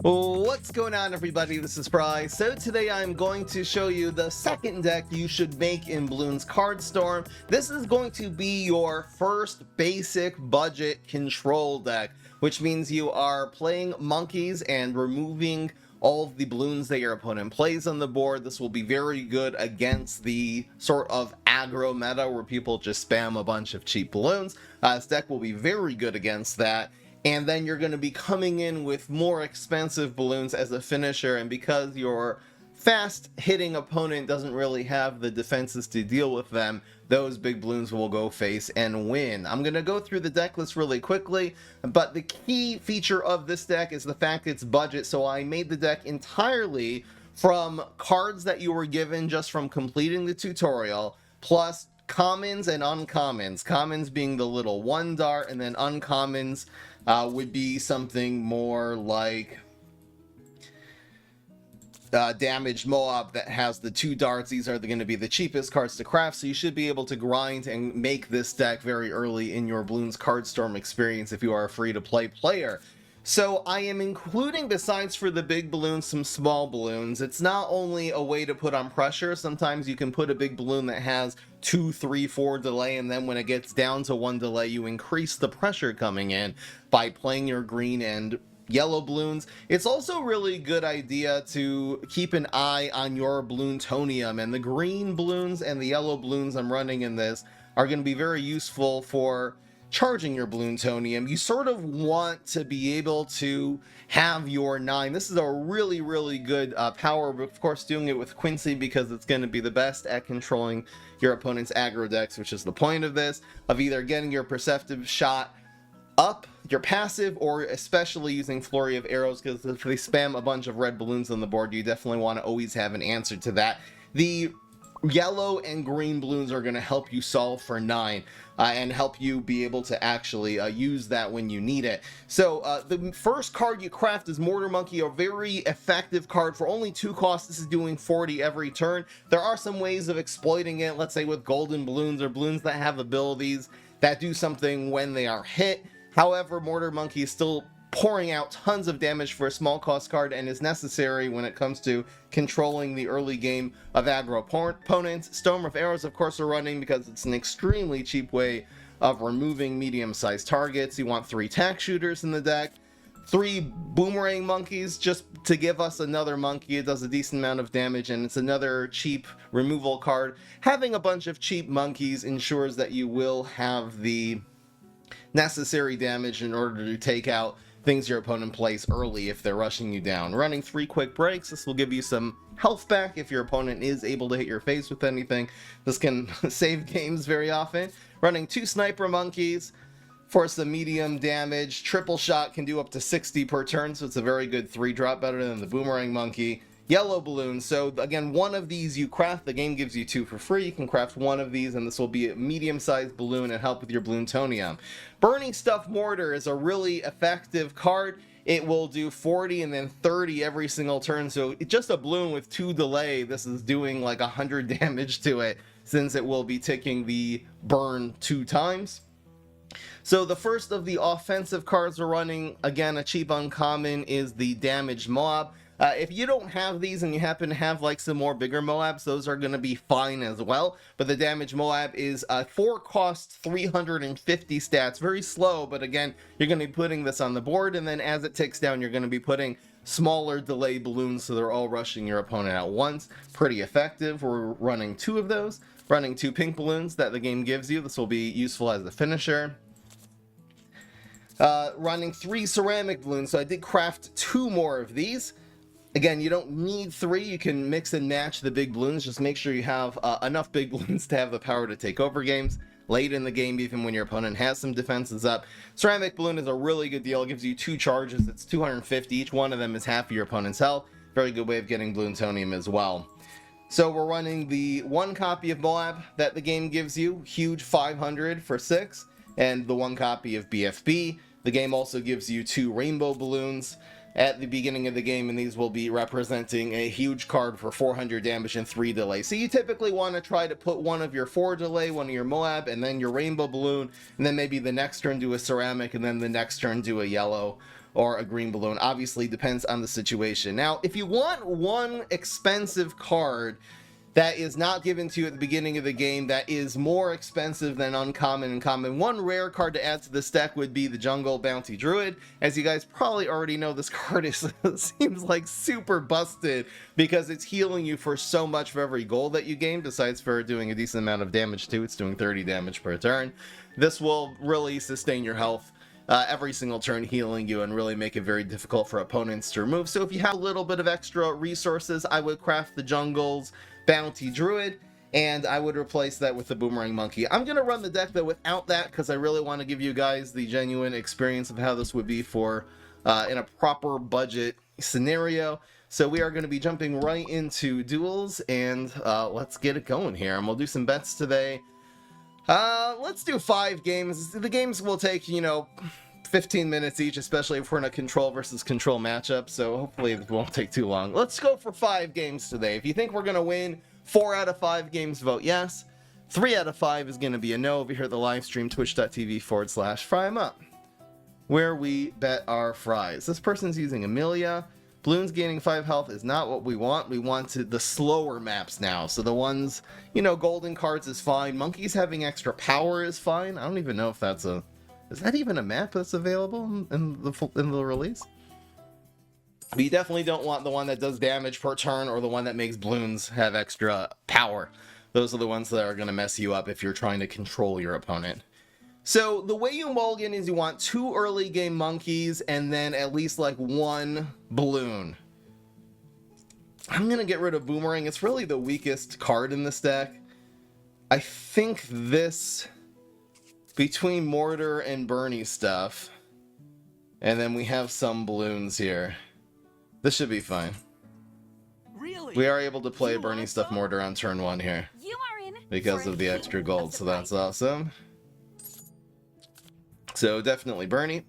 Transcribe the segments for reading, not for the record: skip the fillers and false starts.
What's going on, everybody? This is Fry. So today I'm going to show you the second deck you should make in Bloons Card Storm. This is going to be your first basic budget control deck, which means you are playing monkeys and removing all of the balloons that your opponent plays on the board. This will be very good against the sort of aggro meta where people just spam a bunch of cheap balloons. This deck will be very good against that. And then you're going to be coming in with more expensive balloons as a finisher, and because your fast hitting opponent doesn't really have the defenses to deal with them, those big balloons will go face and win. I'm going to go through the deck list really quickly, but the key feature of this deck is the fact it's budget, so I made the deck entirely from cards that you were given just from completing the tutorial, plus commons and uncommons. Commons being the little one dart, and then uncommons would be something more like damaged Moab that has the two darts. These are going to be the cheapest cards to craft, so you should be able to grind and make this deck very early in your Bloons Card Storm experience if you are a free-to-play player. So I am including, besides for the big balloons, some small balloons. It's not only a way to put on pressure. Sometimes you can put a big balloon that has 2, 3, 4 delay, and then when it gets down to 1 delay, you increase the pressure coming in by playing your green and yellow balloons. It's also a really good idea to keep an eye on your Bloontonium, and the green balloons and the yellow balloons I'm running in this are going to be very useful for charging your Bloontonium. You sort of want to be able to have your 9. This is a really good power, but of course doing it with Quincy because it's going to be the best at controlling your opponent's aggro decks, which is the point of this, of either getting your perceptive shot up, your passive, or especially using Flurry of Arrows, because if they spam a bunch of red balloons on the board, you definitely want to always have an answer to that. The yellow and green balloons are going to help you solve for 9 and help you be able to actually use that when you need it. So the first card you craft is Mortar Monkey, a very effective card for only 2 costs. This is doing 40 every turn. There are some ways of exploiting it, let's say with golden balloons or balloons that have abilities that do something when they are hit. However, Mortar Monkey is still pouring out tons of damage for a small cost card and is necessary when it comes to controlling the early game of aggro opponents. Storm of Arrows, of course, are running because it's an extremely cheap way of removing medium-sized targets. You want 3 tack shooters in the deck, 3 boomerang monkeys just to give us another monkey. It does a decent amount of damage, and it's another cheap removal card. Having a bunch of cheap monkeys ensures that you will have the necessary damage in order to take out things your opponent plays early if they're rushing you down. Running 3 quick breaks, this will give you some health back if your opponent is able to hit your face with anything. This can save games very often. Running 2 sniper monkeys for some medium damage. Triple shot can do up to 60 per turn, so it's a very good 3-drop, better than the boomerang monkey. Yellow balloon, so again, one of these you craft, the game gives you 2 for free. You can craft one of these, and this will be a medium-sized balloon and help with your Bloontonium. Burning Stuff Mortar is a really effective card. It will do 40 and then 30 every single turn, so it's just a balloon with 2 delay. This is doing like 100 damage to it, since it will be ticking the burn 2 times. So the first of the offensive cards we're running, again, a cheap uncommon, is the Damaged Moab. If you don't have these and you happen to have like some more bigger Moabs, those are going to be fine as well. But the Damaged Moab is 4 cost, 350 stats. Very slow, but again, you're going to be putting this on the board, and then as it ticks down, you're going to be putting smaller delay balloons so they're all rushing your opponent at once. Pretty effective. We're running 2 of those. Running 2 pink balloons that the game gives you. This will be useful as a finisher. Running 3 ceramic balloons. So I did craft 2 more of these. Again, you don't need 3, you can mix and match the big balloons, just make sure you have enough big balloons to have the power to take over games late in the game, even when your opponent has some defenses up. Ceramic balloon is a really good deal. It gives you 2 charges, it's 250, each one of them is half of your opponent's health. Very good way of getting Bloontonium as well. So we're running the 1 copy of Moab that the game gives you, huge 500 for 6, and the 1 copy of BFB. The game also gives you 2 rainbow balloons at the beginning of the game, and these will be representing a huge card for 400 damage and 3 delay. So you typically want to try to put one of your 4 delay, one of your Moab, and then your rainbow balloon, and then maybe the next turn do a ceramic, and then the next turn do a yellow or a green balloon. Obviously, depends on the situation. Now, if you want one expensive card that is not given to you at the beginning of the game, that is more expensive than uncommon and common, one rare card to add to this deck would be the Jungle Bounty Druid. As you guys probably already know, this card is seems like super busted because it's healing you for so much for every gold that you gain, besides for doing a decent amount of damage too. It's doing 30 damage per turn. This will really sustain your health every single turn, healing you, and really make it very difficult for opponents to remove. So if you have a little bit of extra resources, I would craft the Jungle's Bounty Druid, and I would replace that with the Boomerang Monkey. I'm going to run the deck though without that, because I really want to give you guys the genuine experience of how this would be for in a proper budget scenario. So we are going to be jumping right into duels, and let's get it going here, and we'll do some bets today. Let's do 5 games. The games will take, you know, 15 minutes each, especially if we're in a control versus control matchup, so hopefully it won't take too long. Let's go for 5 games today. If you think we're going to win 4 out of 5 games, vote yes. 3 out of 5 is going to be a no over here at the live stream, twitch.tv/FRYEMUP, where we bet our fries. This person's using Amelia. Bloons gaining 5 health is not what we want. We want the slower maps now. So the ones, you know, golden cards is fine. Monkeys having extra power is fine. I don't even know if that's a... Is that even a map that's available in the release? But you definitely don't want the one that does damage per turn or the one that makes Bloons have extra power. Those are the ones that are going to mess you up if you're trying to control your opponent. So the way you mulligan is you want 2 early game monkeys and then at least like 1 balloon. I'm going to get rid of Boomerang. It's really the weakest card in this deck. I think this, between Mortar and Bernie stuff, and then we have some balloons here, this should be fine. Really? We are able to play Bernie stuff Mortar on turn 1 here You are in because of the extra gold, so that's awesome. So definitely Bernie.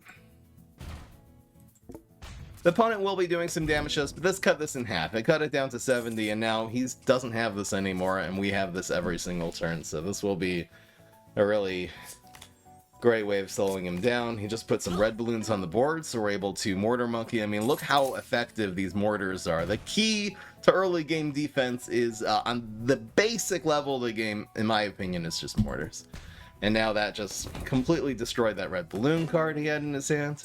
The opponent will be doing some damage to us, but let's cut this in half. I cut it down to 70, and now he doesn't have this anymore, and we have this every single turn. So this will be a really great way of slowing him down. He just put some red balloons on the board, so we're able to Mortar Monkey. I mean, look how effective these mortars are. The key to early game defense is on the basic level of the game, in my opinion, is just mortars. And now that just completely destroyed that red balloon card he had in his hand.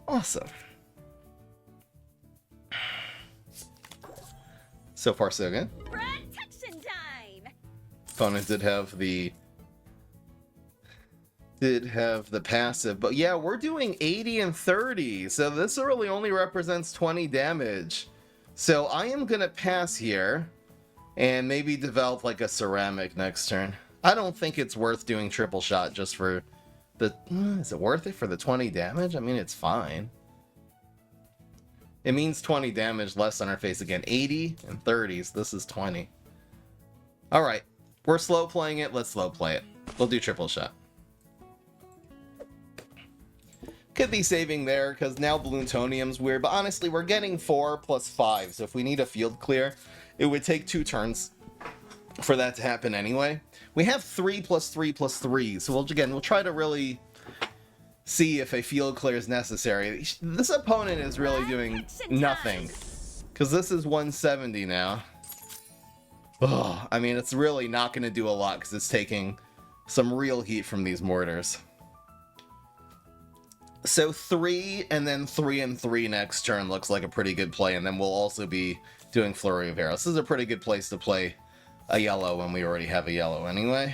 Awesome. So far, so good. protection time. Opponent did have the passive, but yeah, we're doing 80 and 30, so this really only represents 20 damage. So I am gonna pass here and maybe develop like a ceramic next turn. I don't think it's worth doing triple shot just for the... Is it worth it for the 20 damage? I mean, it's fine. It means 20 damage less on our face again. 80 and 30s. This is 20. Alright. We're slow playing it. Let's slow play it. We'll do triple shot. Could be saving there, because now Balloontonium's weird. But honestly, we're getting 4 plus 5. So if we need a field clear, it would take 2 turns for that to happen anyway. We have 3 plus 3 plus 3, so we'll try to really see if a field clear is necessary. This opponent is really doing nothing, because this is 170 now. Oh, I mean, it's really not going to do a lot, because it's taking some real heat from these mortars. So 3 and then 3 and 3 next turn looks like a pretty good play, and then we'll also be doing Flurry of Arrows. This is a pretty good place to play a yellow when we already have a yellow anyway.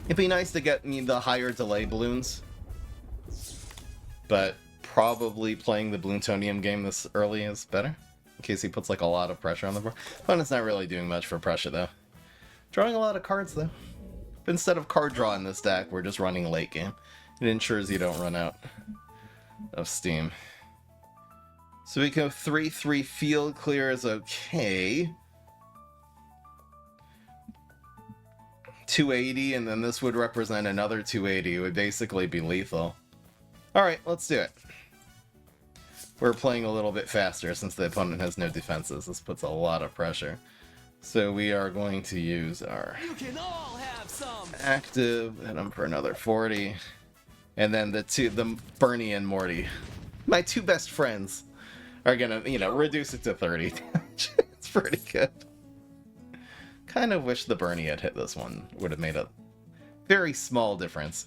It'd be nice to get me the higher delay balloons, but probably playing the Bloontonium game this early is better, in case he puts like a lot of pressure on the board. Opponent's not really doing much for pressure though. Drawing a lot of cards though. But instead of card draw in this deck, we're just running late game. It ensures you don't run out of steam. So we go 3-3 field clear is okay. 280, and then this would represent another 280. It would basically be lethal. Alright, let's do it. We're playing a little bit faster since the opponent has no defenses. This puts a lot of pressure. So we are going to use our You can all have some. active, hit him for another 40. And then the Bernie and Morty, my two best friends, are gonna, reduce it to 30 damage. It's pretty good. Kind of wish the Bernie had hit this one. Would have made a very small difference.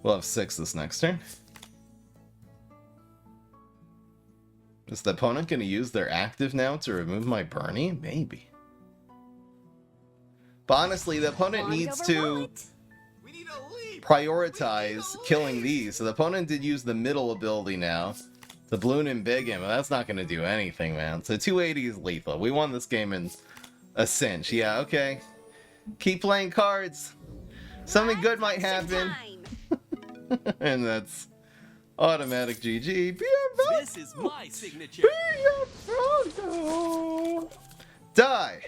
We'll have 6 this next turn. Is the opponent going to use their active now to remove my Bernie? Maybe. But honestly, the opponent needs to prioritize killing these. So the opponent did use the middle ability now to Bloon and Big him, and that's not going to do anything, man. So 280 is lethal. We won this game in a cinch. Yeah, okay. Keep playing cards. Something good might happen. And that's automatic GG. This is my signature. Die.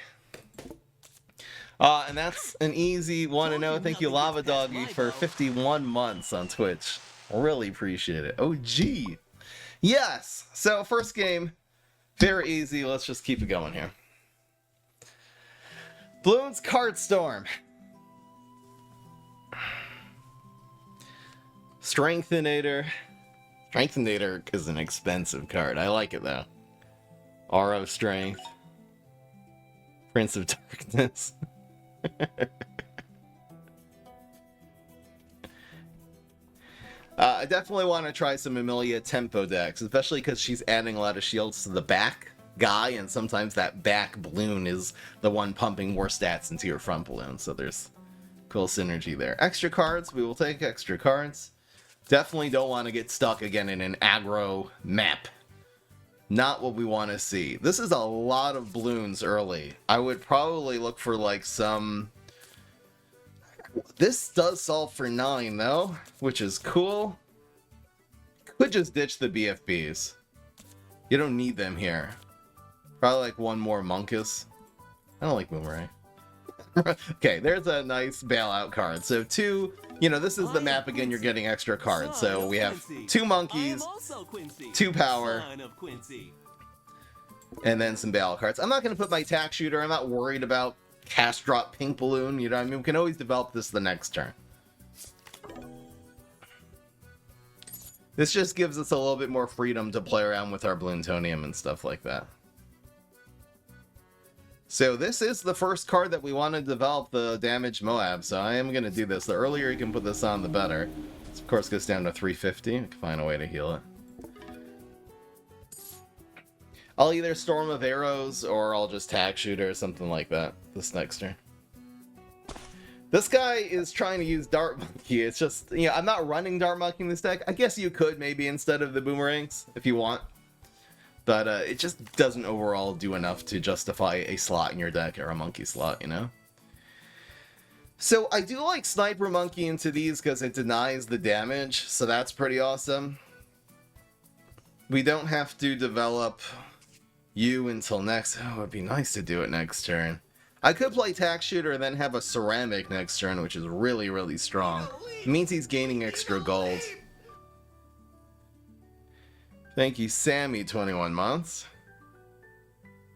And that's an easy 1-0. Thank you, Lava Doggy, for 51 months on Twitch. Really appreciate it. Oh, gee. Yes. So, first game, very easy. Let's just keep it going here. Bloons Card Storm. Strengthenator. Strengthenator is an expensive card. I like it, though. RO Strength. Prince of Darkness. I definitely want to try some Emilia Tempo decks, especially because she's adding a lot of shields to the back guy, and sometimes that back balloon is the one pumping more stats into your front balloon, so there's cool synergy there. Extra cards, we will take extra cards. Definitely don't want to get stuck again in an aggro map. Not what we want to see. This is a lot of balloons early. I would probably look for like some... This does solve for 9 though, which is cool. Could just ditch the BFBs. You don't need them here. Probably like one more Monkus. I don't like Boomerang. Okay, there's a nice bailout card. So 2, this is the map again, you're getting extra cards. So we have 2 monkeys, 2 power, and then some bailout cards. I'm not going to put my tack shooter. I'm not worried about cast drop pink balloon. We can always develop this the next turn. This just gives us a little bit more freedom to play around with our Bloontonium and stuff like that. So this is the first card that we want to develop, the damage Moab, so I am going to do this. The earlier you can put this on, the better. This, of course, goes down to 350. I can find a way to heal it. I'll either Storm of Arrows, or I'll just Tack Shooter, or something like that, this next turn. This guy is trying to use Dart Monkey. It's just, I'm not running Dart Monkey in this deck. I guess you could, maybe, instead of the Boomerangs, if you want. But it just doesn't overall do enough to justify a slot in your deck, or a monkey slot, So I do like Sniper Monkey into these because it denies the damage, so that's pretty awesome. We don't have to develop you until next. Oh, it'd be nice to do it next turn. I could play Tack Shooter and then have a Ceramic next turn, which is really, really strong. It means he's gaining extra gold. Thank you, Sammy, 21 months.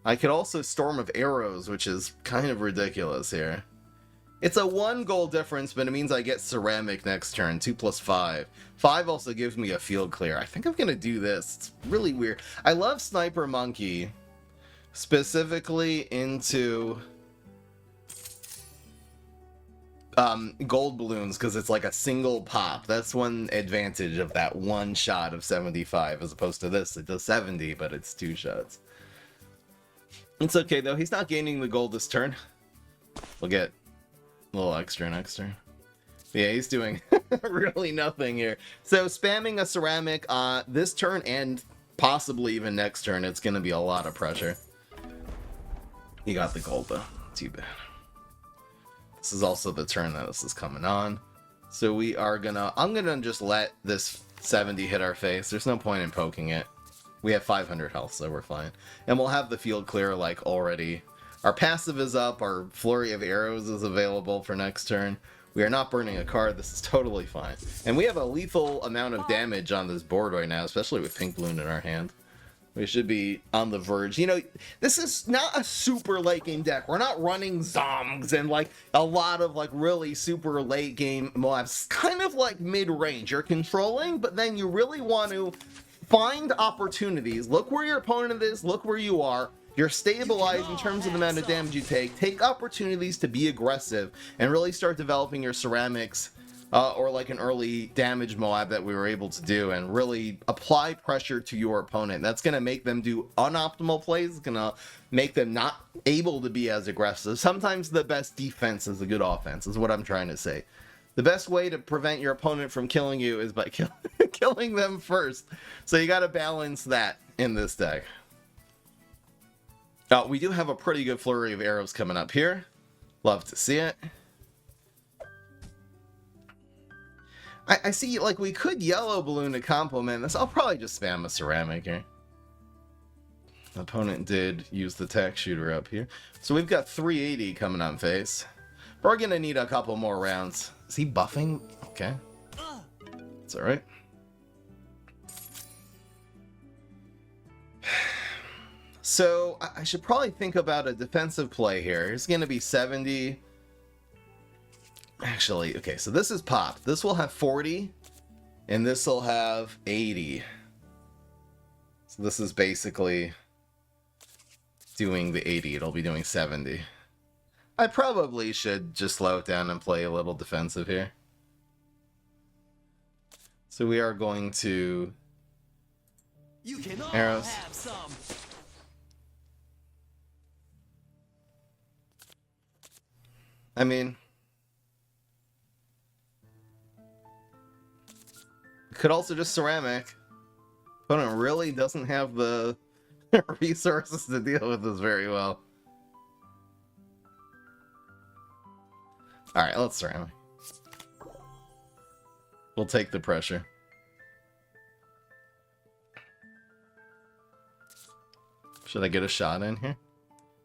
I could also Storm of Arrows, which is kind of ridiculous here. It's a 1 gold difference, but it means I get Ceramic next turn, 2 + 5. 5 also gives me a field clear. I think I'm going to do this. It's really weird. I love Sniper Monkey, specifically into gold balloons, because it's like a single pop. That's one advantage of that one shot of 75, as opposed to this. It does 70, but it's 2 shots. It's okay, though. He's not gaining the gold this turn. We'll get a little extra next turn. Yeah, he's doing really nothing here. So spamming a Ceramic this turn and possibly even next turn, it's going to be a lot of pressure. He got the gold, though. Too bad. This is also the turn that this is coming on. So we are gonna... I'm gonna just let this 70 hit our face. There's no point in poking it. We have 500 health, so we're fine. And we'll have the field clear, like, already. Our passive is up. Our Flurry of Arrows is available for next turn. We are not burning a card. This is totally fine. And we have a lethal amount of damage on this board right now, especially with Pink Balloon in our hand. We should be on the verge. You know, this is not a super late game deck. We're not running Zongs and like a lot of like really super late game Moabs. Kind of like mid-range. You're controlling, but then you really want to find opportunities. Look where your opponent is. Look where you are. You're stabilized in terms of the amount of damage you take. Take opportunities to be aggressive and really start developing your ceramics. Or like an early damage Moab that we were able to do, and really apply pressure to your opponent. That's going to make them do unoptimal plays. It's going to make them not able to be as aggressive. Sometimes the best defense is a good offense, is what I'm trying to say. The best way to prevent your opponent from killing you is by killing them first. So you got to balance that in this deck. We do have a pretty good flurry of arrows coming up here. Love to see it. I see, like, we could yellow balloon to complement this. I'll probably just spam a ceramic here. The opponent did use the tack shooter up here. So we've got 380 coming on face. We're going to need a couple more rounds. Is he buffing? Okay. It's alright. So I should probably think about a defensive play here. It's going to be 70... Actually, okay, so this is pop. This will have 40, and this will have 80. So this is basically doing the 80. It'll be doing 70. I probably should just slow it down and play a little defensive here. So we are going to arrows. Have some. I mean... Could also just ceramic. Opponent really doesn't have the resources to deal with this very well. Alright, let's ceramic. We'll take the pressure. Should I get a shot in here?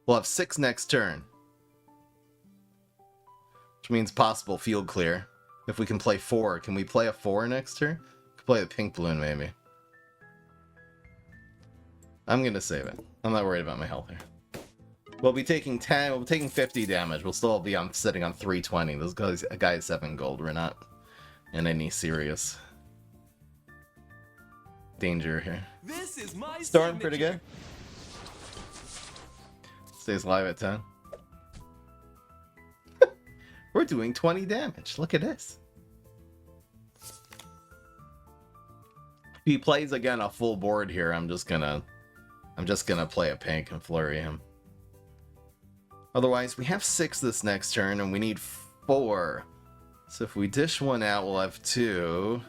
We'll have 6 next turn. Which means possible field clear. If we can play 4, can we play a 4 next turn? Play the pink balloon, maybe. I'm gonna save it. I'm not worried about my health here. We'll be taking 10. We'll be taking 50 damage. We'll still be sitting on 320. This guy's a guy at 7 gold. We're not in any serious danger here. This is my Storm, pretty good. Stays alive at 10. We're doing 20 damage. Look at this. If he plays again a full board here, I'm just gonna play a pink and flurry him. Otherwise, we have 6 this next turn, and we need 4. So if we dish 1 out, we'll have 2.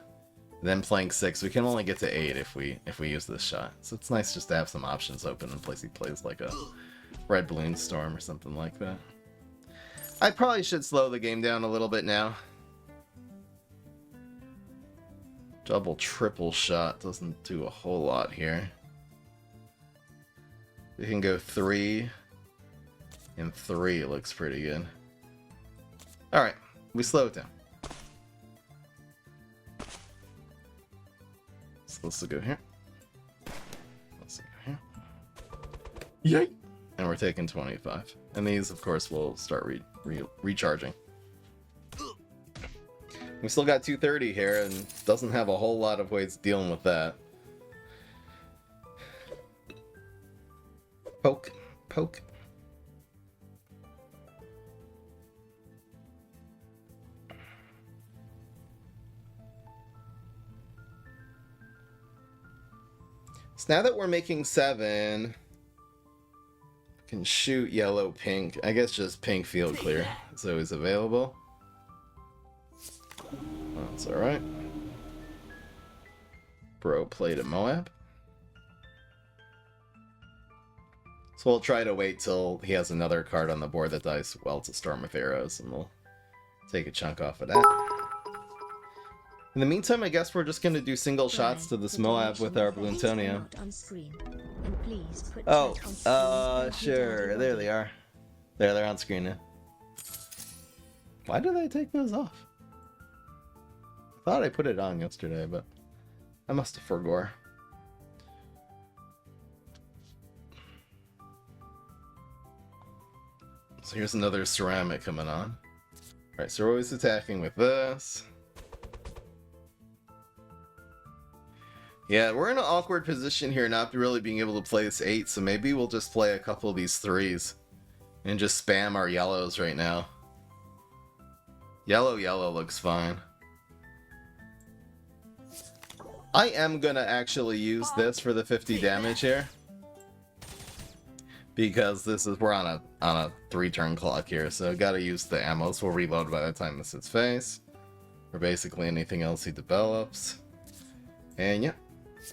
Then playing 6, we can only get to 8 if we use this shot. So it's nice just to have some options open in case he plays like a red balloon storm or something like that. I probably should slow the game down a little bit now. Double, triple shot doesn't do a whole lot here. We can go 3 and 3. It looks pretty good. Alright, we slow it down. So let's go here. Let's go here. Yay! And we're taking 25. And these, of course, will start recharging. We still got 230 here, and doesn't have a whole lot of ways of dealing with that. Poke. Poke. So now that we're making 7, I can shoot yellow, pink. I guess just pink field clear is always available. That's alright. Bro played at Moab. So we'll try to wait till he has another card on the board that dies well to Storm with Arrows, and we'll take a chunk off of that. In the meantime, I guess we're just going to do single shots to this Moab with our Bloontonia. Oh, sure. There they are. There, they're on screen now. Why did I take those off? I thought I put it on yesterday, but I must have forgot. So here's another ceramic coming on. Alright, so we're always attacking with this. Yeah, we're in an awkward position here, not really being able to play this 8, so maybe we'll just play a couple of these 3s. And just spam our yellows right now. Yellow, yellow looks fine. I am gonna actually use this for the 50 damage here. Because this is, we're on a 3-turn clock here, so gotta use the ammo, so we'll reload by the time this hits face. Or basically anything else he develops. And yeah.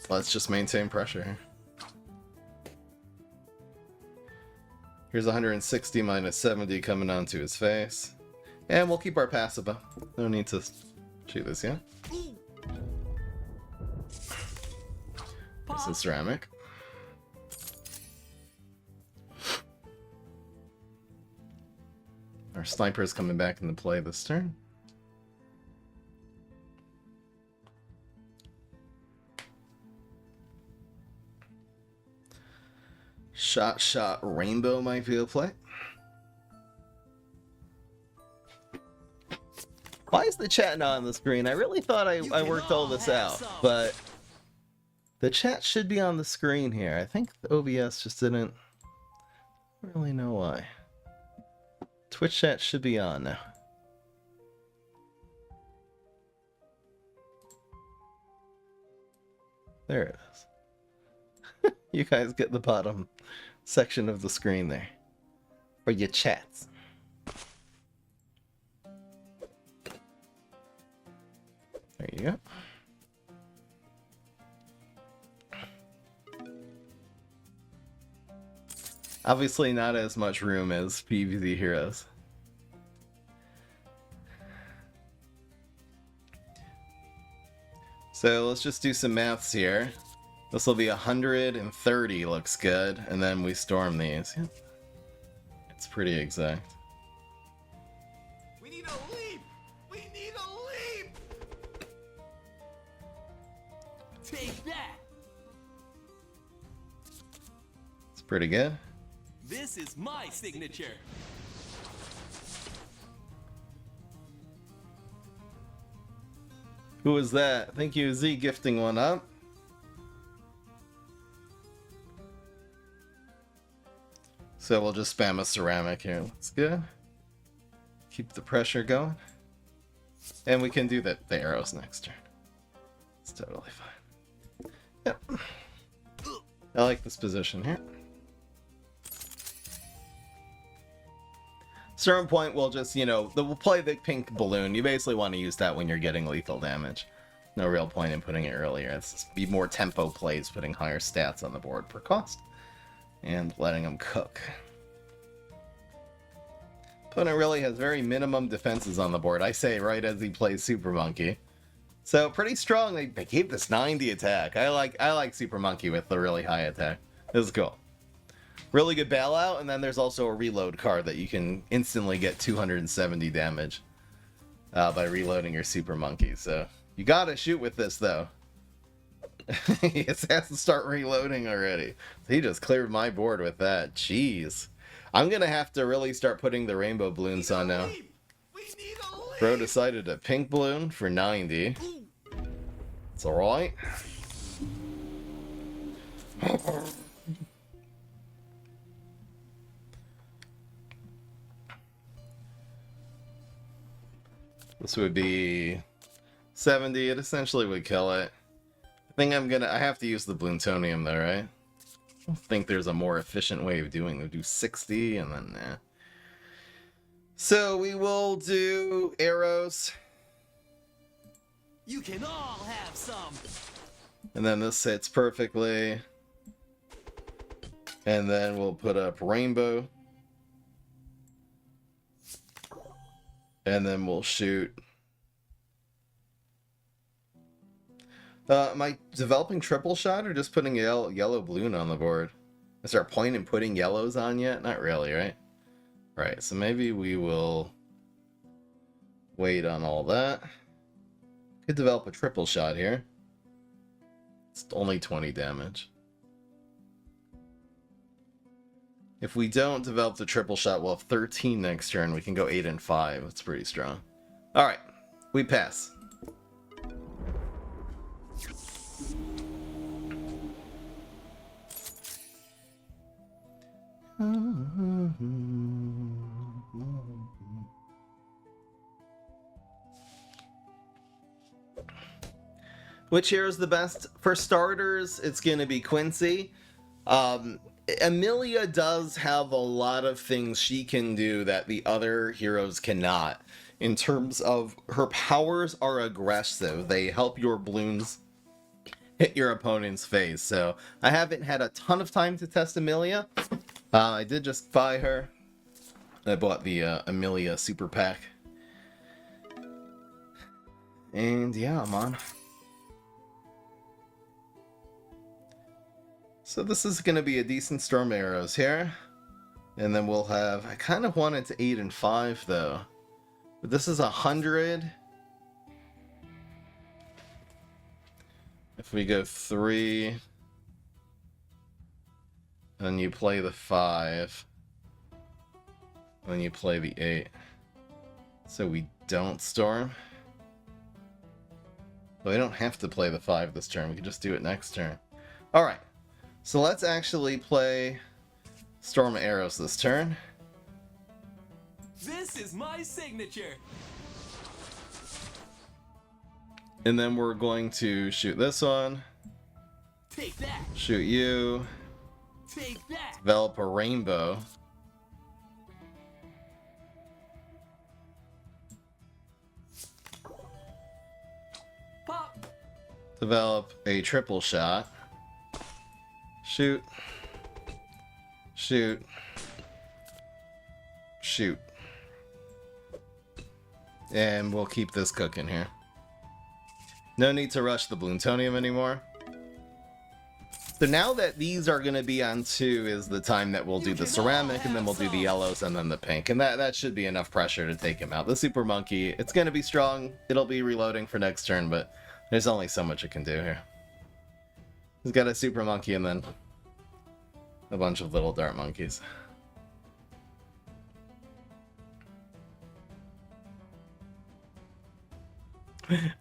Let's just maintain pressure here. Here's 160 minus 70 coming onto his face. And we'll keep our passive up. No need to shoot this yet. This is ceramic. Our sniper is coming back into play this turn. Shot rainbow might be a play. Why is the chat not on the screen? I really thought I worked all this out, but the chat should be on the screen here. I think the OBS just didn't really know why. Twitch chat should be on now. There it is. You guys get the bottom section of the screen there for your chats. There you go. Obviously not as much room as PvZ Heroes. So let's just do some maths here. This will be 130, looks good, and then we storm these. Yeah. It's pretty exact. We need a leap! We need a leap! Take that! It's pretty good. This is my signature. Who was that? Thank you, Z, gifting one up. So we'll just spam a ceramic here. That's good. Keep the pressure going. And we can do the arrows next turn. It's totally fine. Yep. I like this position here. Certain point, we'll just, you know, we'll play the pink balloon. You basically want to use that when you're getting lethal damage. No real point in putting it earlier. It's just be more tempo plays, putting higher stats on the board per cost. And letting them cook. Opponent really has very minimum defenses on the board. I say right as he plays Super Monkey. So pretty strong. They gave this 90 attack. I like Super Monkey with the really high attack. This is cool. Really good bailout, and then there's also a reload card that you can instantly get 270 damage by reloading your Super Monkey. So you gotta shoot with this though. He has to start reloading already. So he just cleared my board with that. Jeez. I'm gonna have to really start putting the rainbow balloons on now. Bro decided a pink balloon for 90. It's alright. This would be 70. It essentially would kill it. I think I have to use the Bloontonium though, right? I don't think there's a more efficient way of doing it. We'll do 60 and then nah. So we will do arrows. You can all have some. And then this hits perfectly. And then we'll put up rainbow. And then we'll shoot. Am I developing triple shot or just putting a yellow balloon on the board? Is there a point in putting yellows on yet? Not really, right? Right, so maybe we will wait on all that. Could develop a triple shot here. It's only 20 damage. If we don't develop the triple shot, we'll have 13 next turn. We can go 8 and 5. That's pretty strong. Alright, we pass. Which hero is the best? For starters, it's going to be Quincy. Amelia does have a lot of things she can do that the other heroes cannot. In terms of her powers are aggressive. They help your balloons hit your opponent's face. So I haven't had a ton of time to test Amelia. I did just buy her. I bought the Amelia Super Pack. And yeah, I'm on. So this is going to be a decent Storm Arrows here. And then we'll have... I kind of wanted to 8 and 5 though. But this is 100. If we go 3... and you play the 5... then you play the 8. So we don't Storm. Well, we don't have to play the 5 this turn. We can just do it next turn. Alright. So let's actually play Storm Arrows this turn. This is my signature. And then we're going to shoot this one. Take that. Shoot you. Take that. Develop a rainbow. Pop. Develop a triple shot. Shoot. Shoot. Shoot. And we'll keep this cooking here. No need to rush the Bloontonium anymore. So now that these are going to be on 2 is the time that we'll do the ceramic, and then we'll do the yellows and then the pink. And that should be enough pressure to take him out. The Super Monkey, it's going to be strong. It'll be reloading for next turn, but there's only so much it can do here. He's got a Super Monkey and then a bunch of little dart monkeys.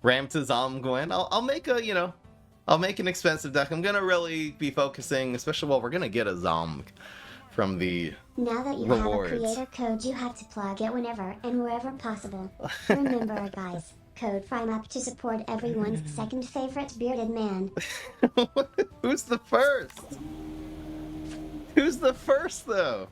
Ram to Zom Gwen. I'll make a, you know, I'll make an expensive deck. I'm gonna really be focusing, especially while we're gonna get a Zom from the Now that you rewards. have a creator code, you have to plug it whenever and wherever possible. Remember, guys, code FRYEMUP to support everyone's second favorite bearded man. Who's the first? Who's the first, though?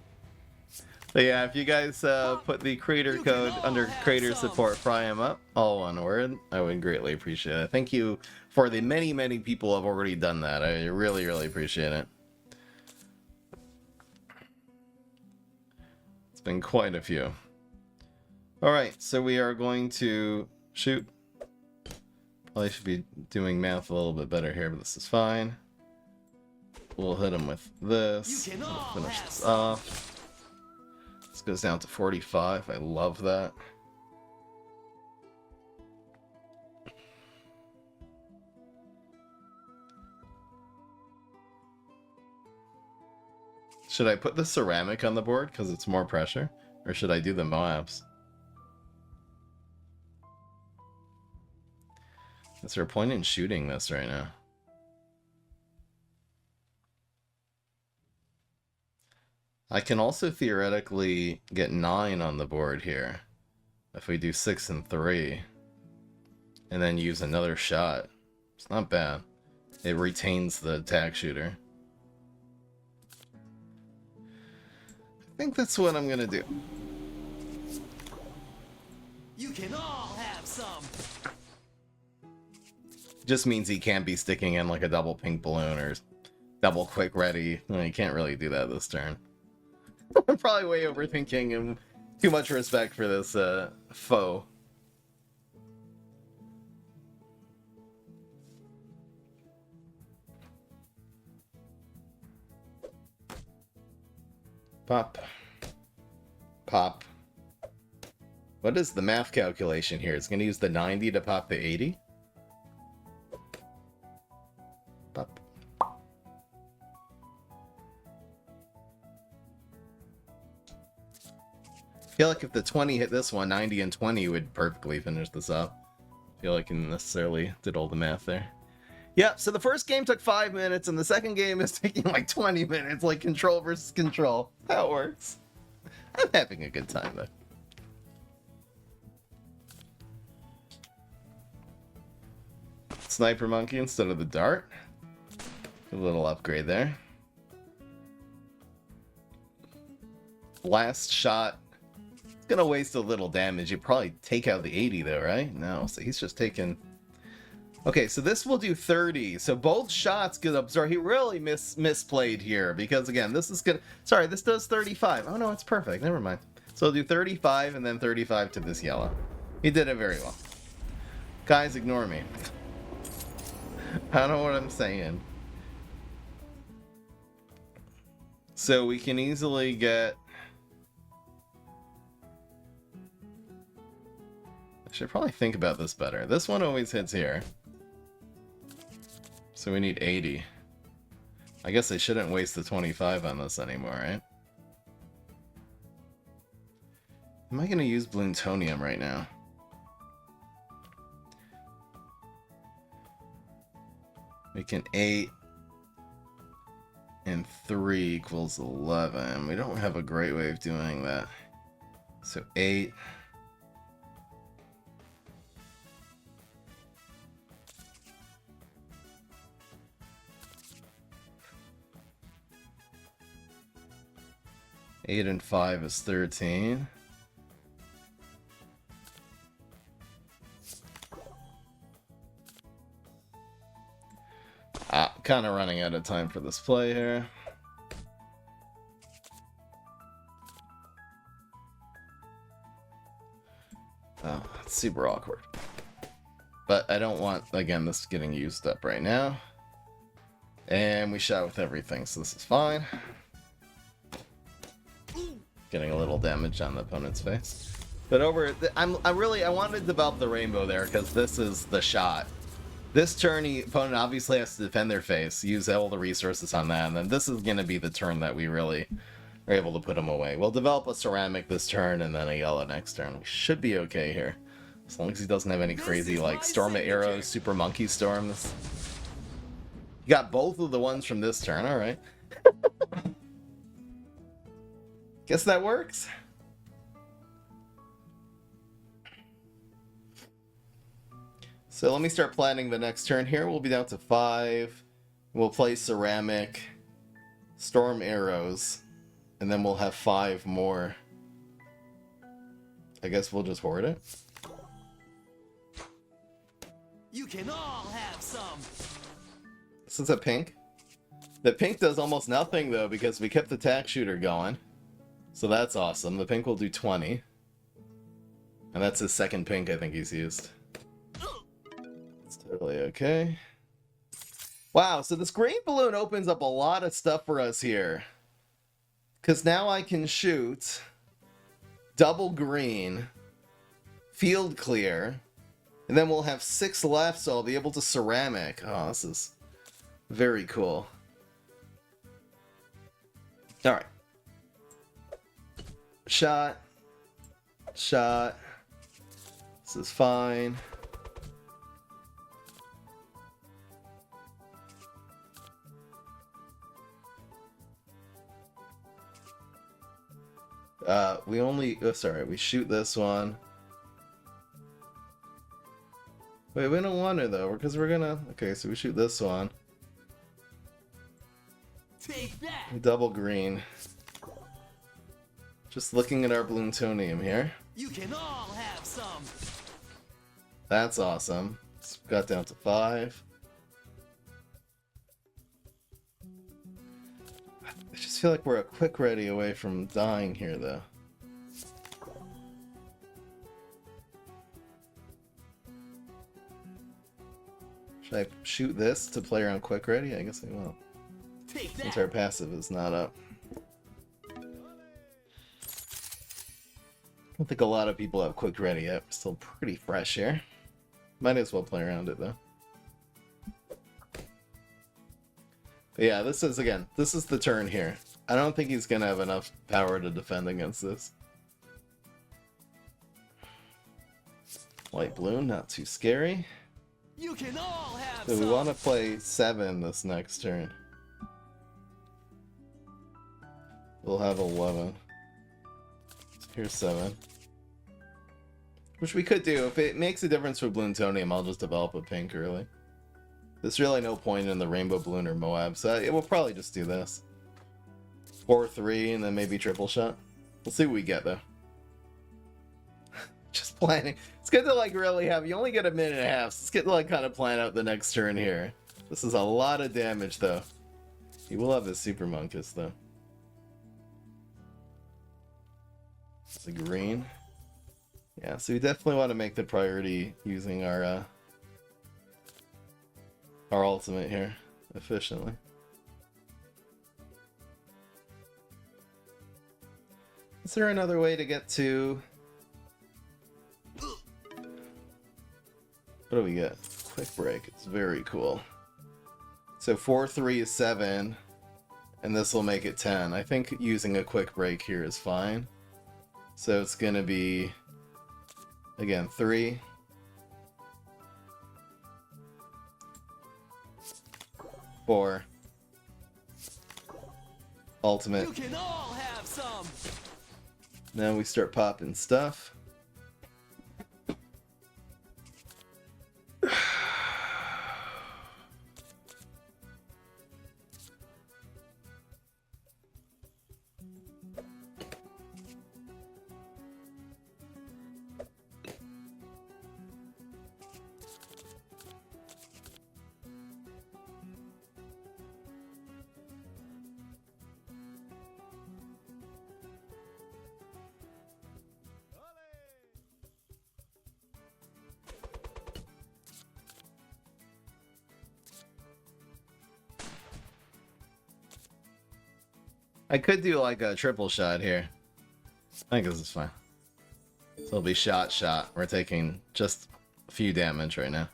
But yeah, if you guys put the creator code under creator support FRYEMUP, all one word, I would greatly appreciate it. Thank you for the many, many people who have already done that. I really, really appreciate it. It's been quite a few. Alright, so we are going to shoot. Probably should be doing math a little bit better here, but this is fine. We'll hit him with this. We'll finish this off. This goes down to 45. I love that. Should I put the ceramic on the board because it's more pressure? Or should I do the Moabs? Is there a point in shooting this right now? I can also theoretically get 9 on the board here. If we do 6 and 3. And then use another shot. It's not bad. It retains the attack shooter. I think that's what I'm gonna do. You can all have some. Just means he can't be sticking in like a double pink balloon or double quick ready. Well, he can't really do that this turn. I'm probably way overthinking and too much respect for this foe. Pop. Pop. What is the math calculation here? It's going to use the 90 to pop the 80? Pop. feel like if the 20 hit this one, 90 and 20 would perfectly finish this up. I feel like I necessarily did all the math there. Yeah, so the first game took 5 minutes, and the second game is taking like 20 minutes, like Control versus Control. How it works. I'm having a good time, though. Sniper Monkey instead of the Dart. A little upgrade there. Last shot. It's gonna waste a little damage. You probably take out the 80 though, right? No, so he's just taking... Okay, so this will do 30. So both shots get absorbed. He really misplayed here because again, this is gonna... Sorry, this does 35. Oh no, it's perfect. Never mind. So I'll do 35 and then 35 to this yellow. He did it very well. Guys, ignore me. I don't know what I'm saying. So we can easily get... I should probably think about this better. This one always hits here. So we need 80. I guess I shouldn't waste the 25 on this anymore, right? Am I going to use Bloontonium right now? Making 8 and 3 equals 11. We don't have a great way of doing that. So 8. Eight and 5 is 13. Kind of running out of time for this play here. Oh, it's super awkward. But I don't want, again, this getting used up right now. And we shot with everything, so this is fine. Getting a little damage on the opponent's face. But I wanted to develop the rainbow there because this is the shot. This turn, the opponent obviously has to defend their face, use all the resources on that, and then this is going to be the turn that we really are able to put them away. We'll develop a ceramic this turn and then a yellow next turn. We should be okay here. As long as he doesn't have any crazy, like, Storm of Arrows, Super Monkey Storms. You got both of the ones from this turn, alright. Guess that works. So let me start planning the next turn here. We'll be down to 5. We'll play Ceramic, Storm Arrows, and then we'll have 5 more. I guess we'll just hoard it. You can all have some. This is a pink. The pink does almost nothing though because we kept the tack shooter going. So that's awesome. The pink will do 20. And that's his second pink I think he's used. It's totally okay. Wow, so this green balloon opens up a lot of stuff for us here. Because now I can shoot double green, field clear, and then we'll have 6 left, so I'll be able to ceramic. Oh, this is very cool. Alright. Shot. Shot. This is fine. We only... Oh, sorry, we shoot this one. Wait, we don't want to, though, because we're gonna... Okay, so we shoot this one. Take that. We double green. Just looking at our Bloontonium here. You can all have some. That's awesome. So got down to 5. I just feel like we're a quick ready away from dying here, though. Should I shoot this to play around quick ready? I guess I will. Take Since that. our passive is not up. I don't think a lot of people have quick ready yet. We're still pretty fresh here. Might as well play around it though. But yeah, this is the turn here. I don't think he's gonna have enough power to defend against this. White Bloon, not too scary. You can all have So we some. want to play 7 this next turn. We'll have 11. Here's 7. Which we could do. If it makes a difference for Bloontonium, I'll just develop a pink early. There's really no point in the Rainbow Bloon or Moab, so we'll probably just do this. 4-3 and then maybe triple shot. We'll see what we get though. Just planning. It's good to like really have, you only get a minute and a half, so it's good to like kind of plan out the next turn here. This is a lot of damage though. He will have his Super Monkus though. It's a green. Yeah, so we definitely want to make the priority using our ultimate here efficiently. Is there another way to get to... What do we get? Quick break. It's very cool. So 4-3 is 7, and this will make it 10. I think using a quick break here is fine. So it's going to be, again, 3. 4. Ultimate. You can all have some. Now we start popping stuff. I could do like a triple shot here. I think this is fine. So it'll be shot. We're taking just a few damage right now.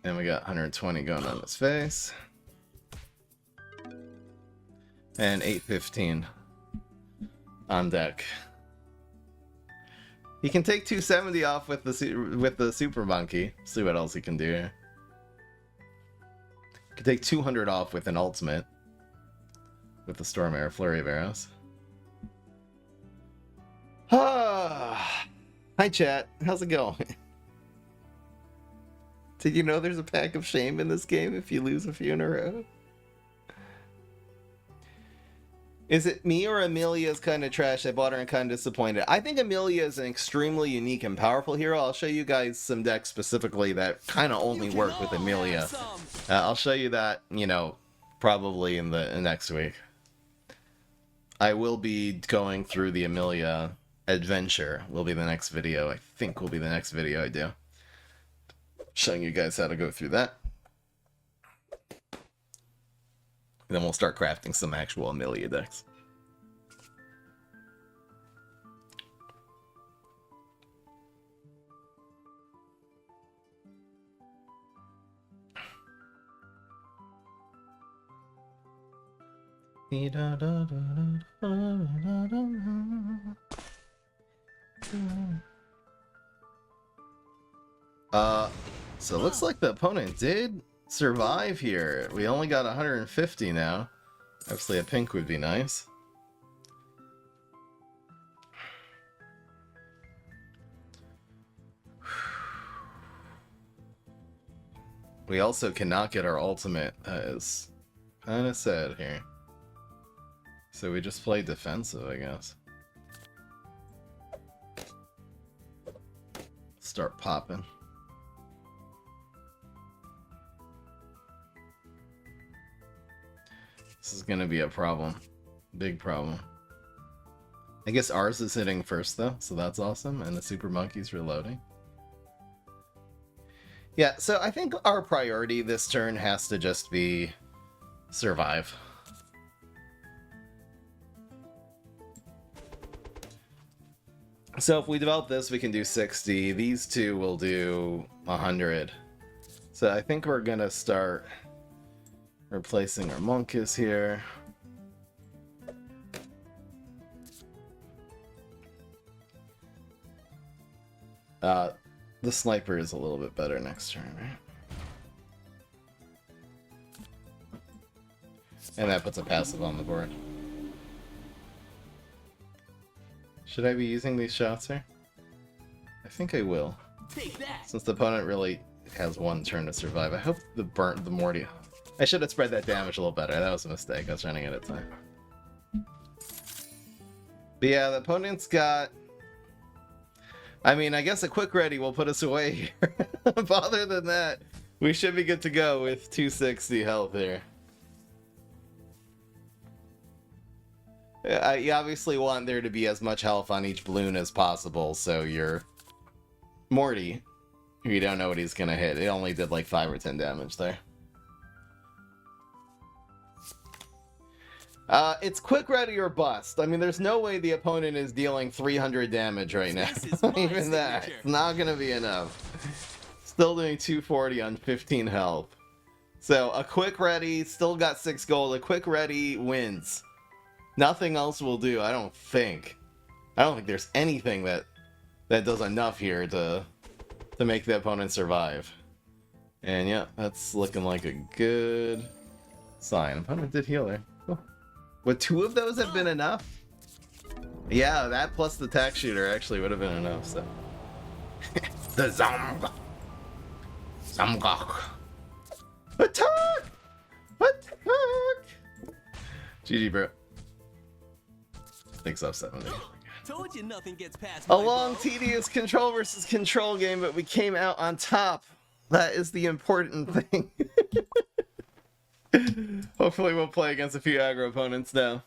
And we got 120 going on his face. And 815 on deck. He can take 270 off with the Super Monkey. See what else he can do here. He can take 200 off with an ultimate. With the Storm Air Flurry of Arrows. Ah, hi chat, how's it going? Did you know there's a pack of shame in this game if you lose a few in a row? Is it me or Amelia's kind of trash? I bought her and kind of disappointed. I think Amelia is an extremely unique and powerful hero. I'll show you guys some decks specifically that kind of only work with Amelia. I'll show you that, you know, probably in the next week. I will be going through the Amelia adventure. Will be the next video. I think will be the next video I do. Showing you guys how to go through that. And then we'll start crafting some actual Amelia decks. So it looks like the opponent did survive here. We only got 150 now. Obviously a pink would be nice. We also cannot get our ultimate. That is kind of sad here. So we just play defensive, I guess. Start popping. This is gonna be a problem. Big problem. I guess ours is hitting first though, so that's awesome, and the Super Monkey's reloading. Yeah, so I think our priority this turn has to just be survive. So if we develop this, we can do 60. These two will do 100. So I think we're gonna start replacing our Monkus here. The sniper is a little bit better next turn, right? And that puts a passive on the board. Should I be using these shots here? I think I will. Take that. Since the opponent really has one turn to survive. I hope the Morty... I should have spread that damage a little better. That was a mistake. I was running out of time. But yeah, the opponent's got... I mean, I guess a quick ready will put us away here. But other than that, we should be good to go with 260 health here. You obviously want there to be as much health on each balloon as possible, so your Morty, who you don't know what he's gonna hit, it only did like 5 or 10 damage there. It's quick ready or bust. I mean, there's no way the opponent is dealing 300 damage right now. Even that, it's not gonna be enough. Still doing 240 on 15 health. So a quick ready, still got 6 gold. A quick ready wins. Nothing else will do, I don't think. I don't think there's anything that does enough here to make the opponent survive. And yeah, that's looking like a good sign. Opponent did heal there. Cool. Would 2 of those have been enough? Yeah, that plus the tack shooter actually would have been enough, so. The Zomg. Zomgok. Attack! Attack! GG, bro. Thanks off 70. Told you nothing gets past A my long, bow. tedious control versus control game, but we came out on top. That is the important thing. Hopefully we'll play against a few aggro opponents now.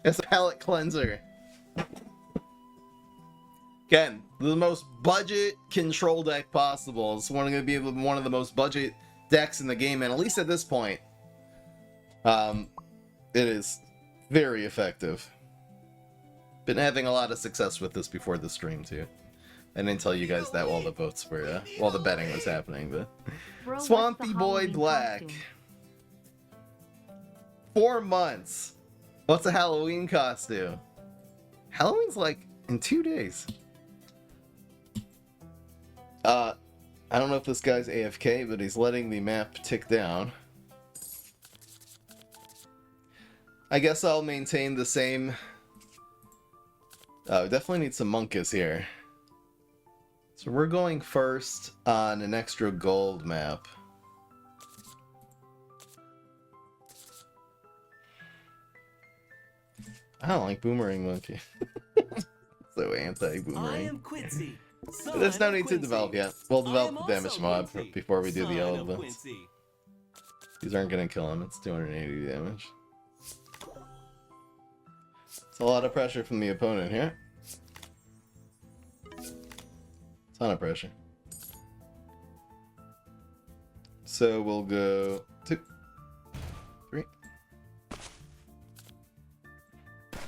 It's a palate cleanser. Again, the most budget control deck possible. It's going to be one of the most budget decks in the game, and at least at this point, it is very effective. Been having a lot of success with this before the stream too. I didn't tell you guys that while the votes were, while the betting was happening, but... Bro, Swampy what's the Boy Halloween Black. costume? 4 months. What's a Halloween costume? Halloween's like in 2 days. I don't know if this guy's AFK, but he's letting the map tick down. I guess I'll maintain the same... Oh, definitely need some Monkus here. So we're going first on an extra gold map. I don't like Boomerang Monkey. So I anti-Boomerang. am Quincy. But there's no son of need to develop Quincy. yet. We'll I develop am the damage also mod Quincy, before we do the son yellow of bits. Quincy. These aren't going to kill him. It's 280 damage. It's a lot of pressure from the opponent here. Ton of pressure. So we'll go 2, 3.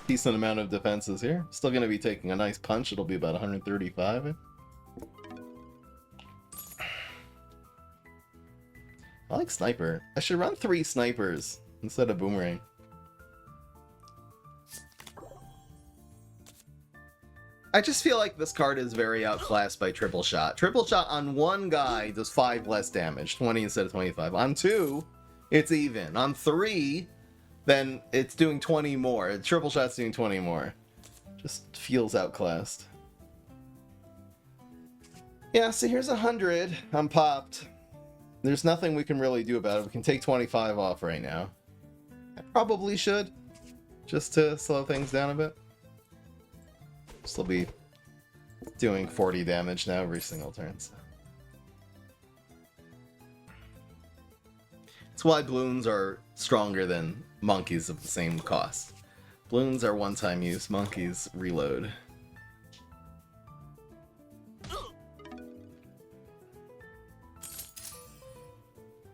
Decent amount of defenses here. Still going to be taking a nice punch. It'll be about 135. I like Sniper. I should run 3 snipers instead of Boomerang. I just feel like this card is very outclassed by Triple Shot. Triple Shot on one guy does 5 less damage, 20 instead of 25. On 2, it's even. On 3, then it's doing 20 more. Triple Shot's doing 20 more. Just feels outclassed. Yeah, so here's 100. I'm popped. There's nothing we can really do about it. We can take 25 off right now. I probably should, just to slow things down a bit. Still be doing 40 damage now every single turn. So. That's why Bloons are stronger than monkeys of the same cost. Bloons are one-time use, monkeys reload.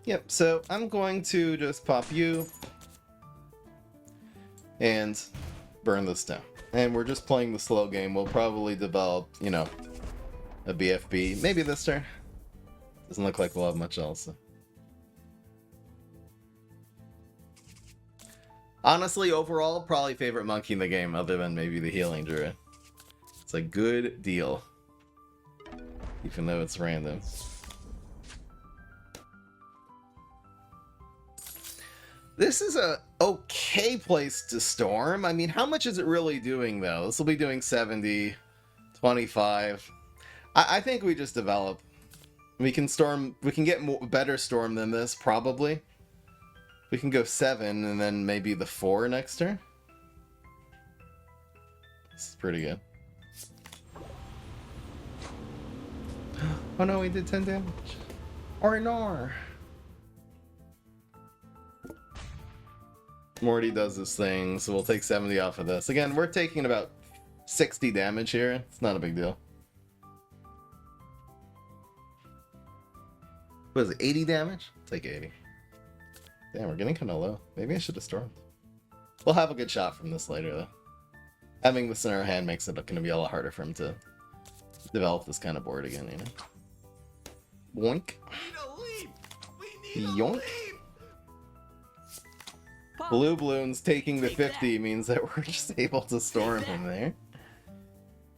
Yep, so I'm going to just pop you and burn this down. And we're just playing the slow game. We'll probably develop, you know, a BFB. Maybe this turn. Doesn't look like we'll have much else. So. Honestly, overall, probably favorite monkey in the game, other than maybe the healing druid. It's a good deal. even though it's random. This is a okay place to storm. I mean, how much is it really doing, though? This will be doing 70, 25. I think we just develop. We can storm. We can get better storm than this, probably. We can go 7 and then maybe the 4 next turn. This is pretty good. Oh no, we did 10 damage. Or no. Morty does this thing, so we'll take 70 off of this. Again, we're taking about 60 damage here. It's not a big deal. What is it, 80 damage? Take 80. Damn, we're getting kind of low. Maybe I should have stormed. We'll have a good shot from this later, though. Having this in our hand makes it going to be a lot harder for him to develop this kind of board again, you know? Boink. Yoink. Blue Bloons taking the 50 means that we're just able to storm him there.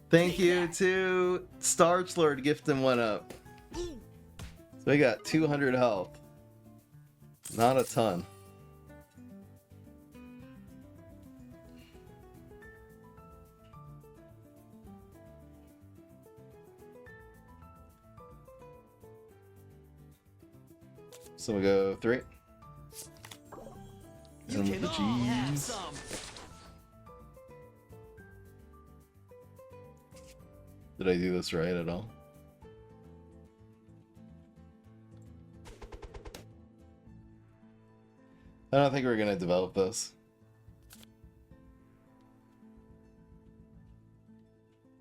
Thank you to Starchlord gifting one up. So we got 200 health. Not a ton. So we go 3. And with the G's. Did I do this right at all? I don't think we're gonna develop this.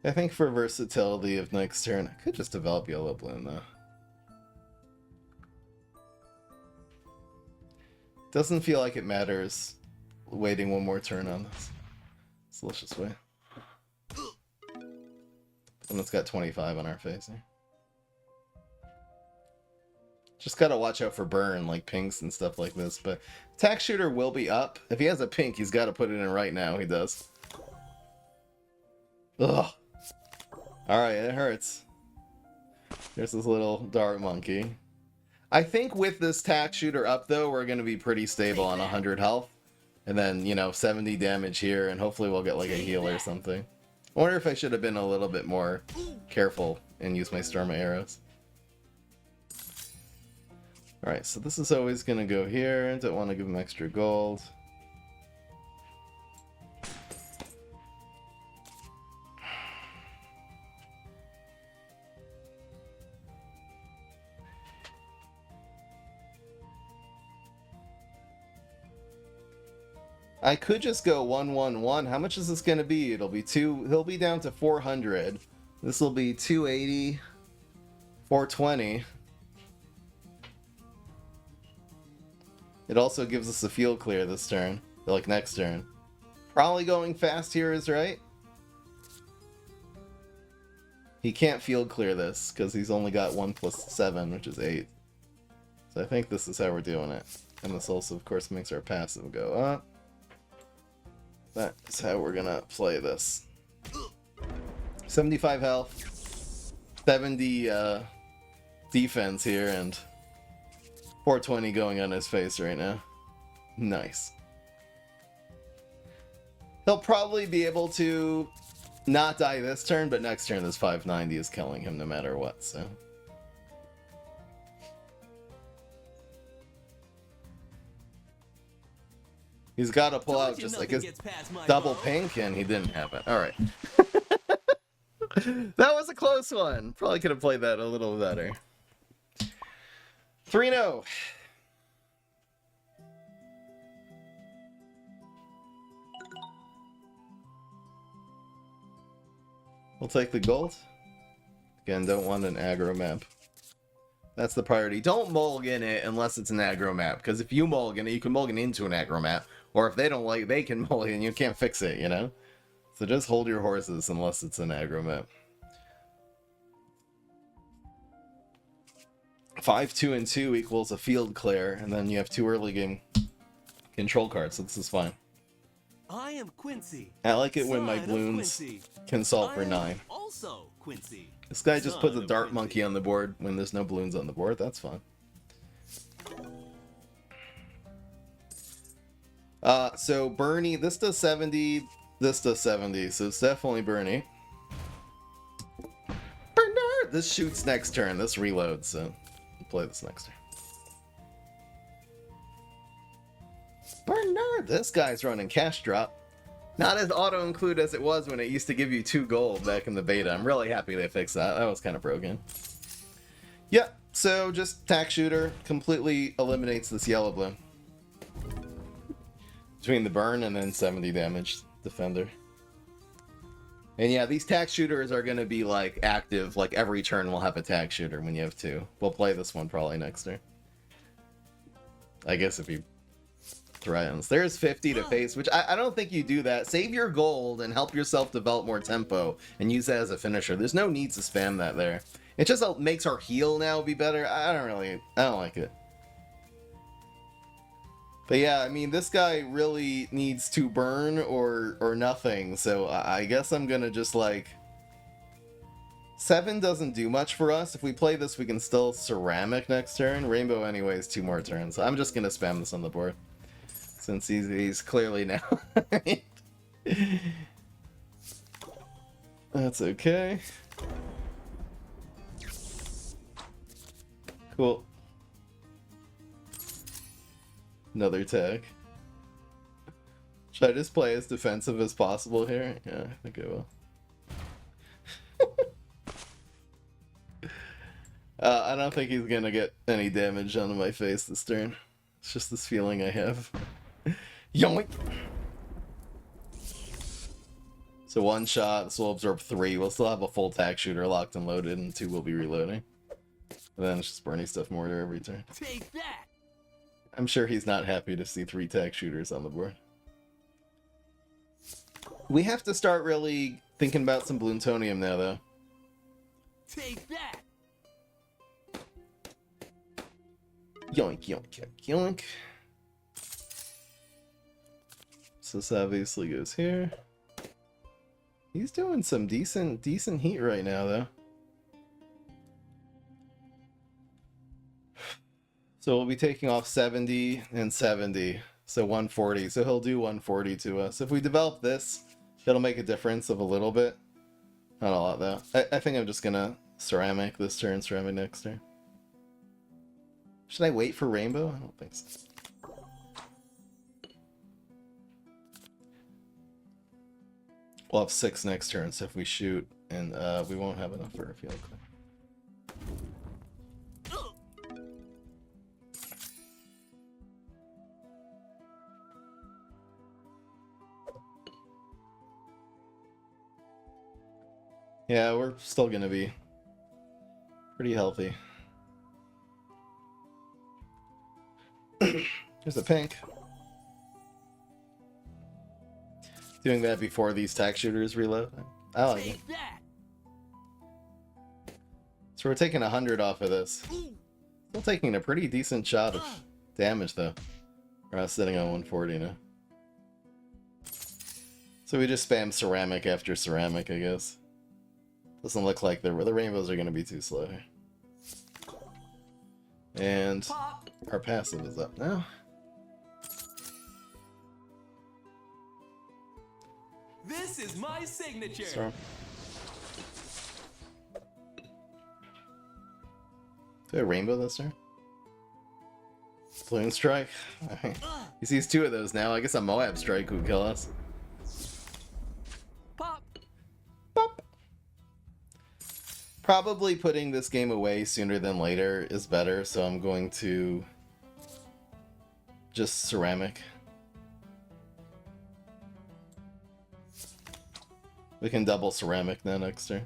I think for versatility of next turn, I could just develop Yellow Bloom though. Doesn't feel like it matters waiting one more turn on this. So let's just wait. And it's got 25 on our face here. Just gotta watch out for burn, like pinks and stuff like this, but attack shooter will be up. If he has a pink, he's gotta put it in right now. He does. Ugh. Alright, it hurts. There's this little dart monkey. I think with this tack shooter up, though, we're going to be pretty stable on 100 health. And then, you know, 70 damage here, and hopefully we'll get, like, a heal or something. I wonder if I should have been a little bit more careful and use my Storm Arrows. Alright, so this is always going to go here. Don't want to give him extra gold. I could just go 111. How much is this going to be? It'll be he'll be down to 400. This will be 280, 420. It also gives us a field clear this turn, like next turn. Probably going fast here is right. He can't field clear this because he's only got 1 plus 7, which is 8. So I think this is how we're doing it. And this also, of course, makes our passive go up. That's how we're gonna play this. 75 health, 70 defense here, and 420 going on his face right now. Nice. He'll probably be able to not die this turn, but next turn this 590 is killing him no matter what, so. He's got to pull out just like his double pink, and he didn't have it. All right. That was a close one. Probably could have played that a little better. 3-0. We'll take the gold. Again, don't want an aggro map. That's the priority. Don't mulligan it unless it's an aggro map, because if you mulligan it, you can mulligan into an aggro map. Or if they don't like, they can mulligan, you can't fix it, you know? So just hold your horses unless it's an aggro map. 5, 2, and 2 equals a field clear, and then you have 2 early game control cards, so this is fine. I am Quincy. I like it when my Bloons can solve for 9. Also Quincy. This guy just puts a Son of dart Quincy. monkey on the board when there's no balloons on the board. That's fun. So Bernie, this does 70, this does 70, so it's definitely Bernie. Bernard! This shoots next turn, this reloads, so we'll play this next turn. Bernard! This guy's running cash drop. Not as auto-include as it was when it used to give you 2 gold back in the beta. I'm really happy they fixed that. That was kind of broken. Yeah, so just tack shooter completely eliminates this yellow bloom. Between the burn and then 70 damage defender. And yeah, these tack shooters are going to be like active, like every turn we'll have a tack shooter when you have 2. We'll play this one probably next turn. I guess if you threatens. There's 50 to face, which I don't think you do that. Save your gold and help yourself develop more tempo and use that as a finisher. There's no need to spam that there. It just makes our heal now be better. I don't like it. But yeah, I mean, this guy really needs to burn or nothing, so I guess I'm gonna just like... 7 doesn't do much for us. If we play this, we can still ceramic next turn. Rainbow anyways, 2 more turns. I'm just gonna spam this on the board. Since he's clearly now. That's okay. Cool. Another tag. Should I just play as defensive as possible here? Yeah, I think I will. I don't think he's gonna get any damage onto my face this turn. It's just this feeling I have. Yoink! So 1 shot, this will absorb 3. We'll still have a full tack shooter locked and loaded, and 2 will be reloading. And then it's just Bernie stuff mortar every turn. Take that! I'm sure he's not happy to see 3 tack shooters on the board. We have to start really thinking about some Bloontonium now, though. Take that! Yoink, yoink, yoink, yoink. So this obviously goes here. He's doing some decent heat right now, though. So we'll be taking off 70 and 70, so 140. So he'll do 140 to us. If we develop this, it'll make a difference of a little bit. Not a lot, though. I think I'm just gonna ceramic this turn, ceramic next turn. Should I wait for rainbow? I don't think so. We'll have 6 next turn, so if we shoot, and we won't have enough for a field clear. Yeah, we're still gonna be pretty healthy. Here's a pink. Doing that before these tack shooters reload. I like it. So we're taking 100 off of this. Still taking a pretty decent shot of damage, though. We're not sitting on 140 now. So we just spam ceramic after ceramic, I guess. Doesn't look like the rainbows are going to be too slow here. And our passive is up now. This is my signature. Storm. Do I rainbow this turn? Bloon strike. He sees 2 of those now. I guess a Moab strike would kill us. Pop. Pop. Probably putting this game away sooner than later is better, so I'm going to just ceramic. We can double ceramic now next turn.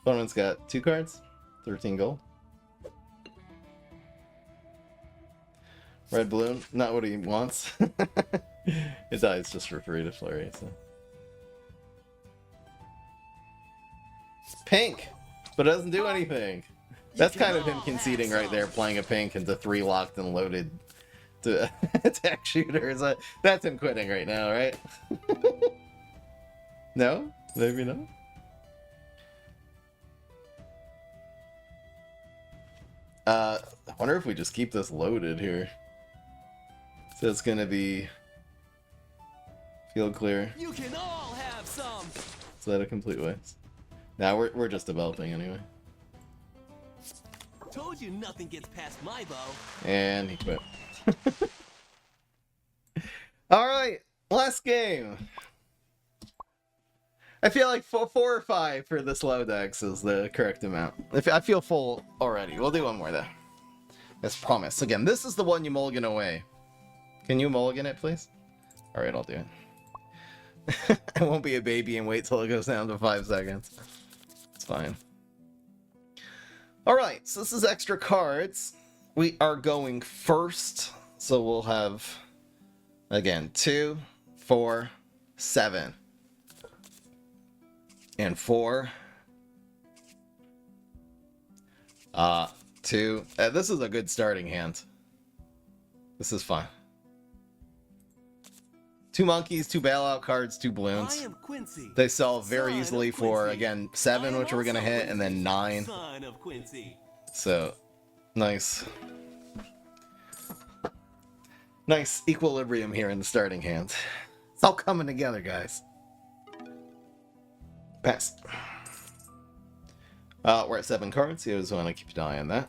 Opponent's got 2 cards, 13 gold. Red balloon, not what he wants. It dies just for free to flurry, so. pink, but it doesn't do anything. That's kind of him conceding right there, playing a pink into 3 locked and loaded to attack shooters. That's him quitting right now, right? No? Maybe not? I wonder if we just keep this loaded here. So it's gonna be field clear. You can all have some. Is that a complete waste? Now we're just developing anyway. Told you nothing gets past my bow. And he quit. Alright, last game. I feel like 4 or 5 for this low dex is the correct amount. I feel full already. We'll do one more though. As promised. Again, this is the one you mulligan away. Can you mulligan it, please? Alright, I'll do it. I won't be a baby and wait till it goes down to 5 seconds. It's fine. Alright, so this is extra cards. We are going first. So we'll have, again, 2, 4, 7. And 4. 2. This is a good starting hand. This is fun. 2 monkeys, 2 bailout cards, 2 balloons. I am Quincy. They sell very Son easily of for, Quincy. again, 7, which we're going to also hit, and then 9. Son of Quincy. So, nice. Nice equilibrium here in the starting hand. It's all coming together, guys. Pass. We're at 7 cards. You just want to keep an eye on that.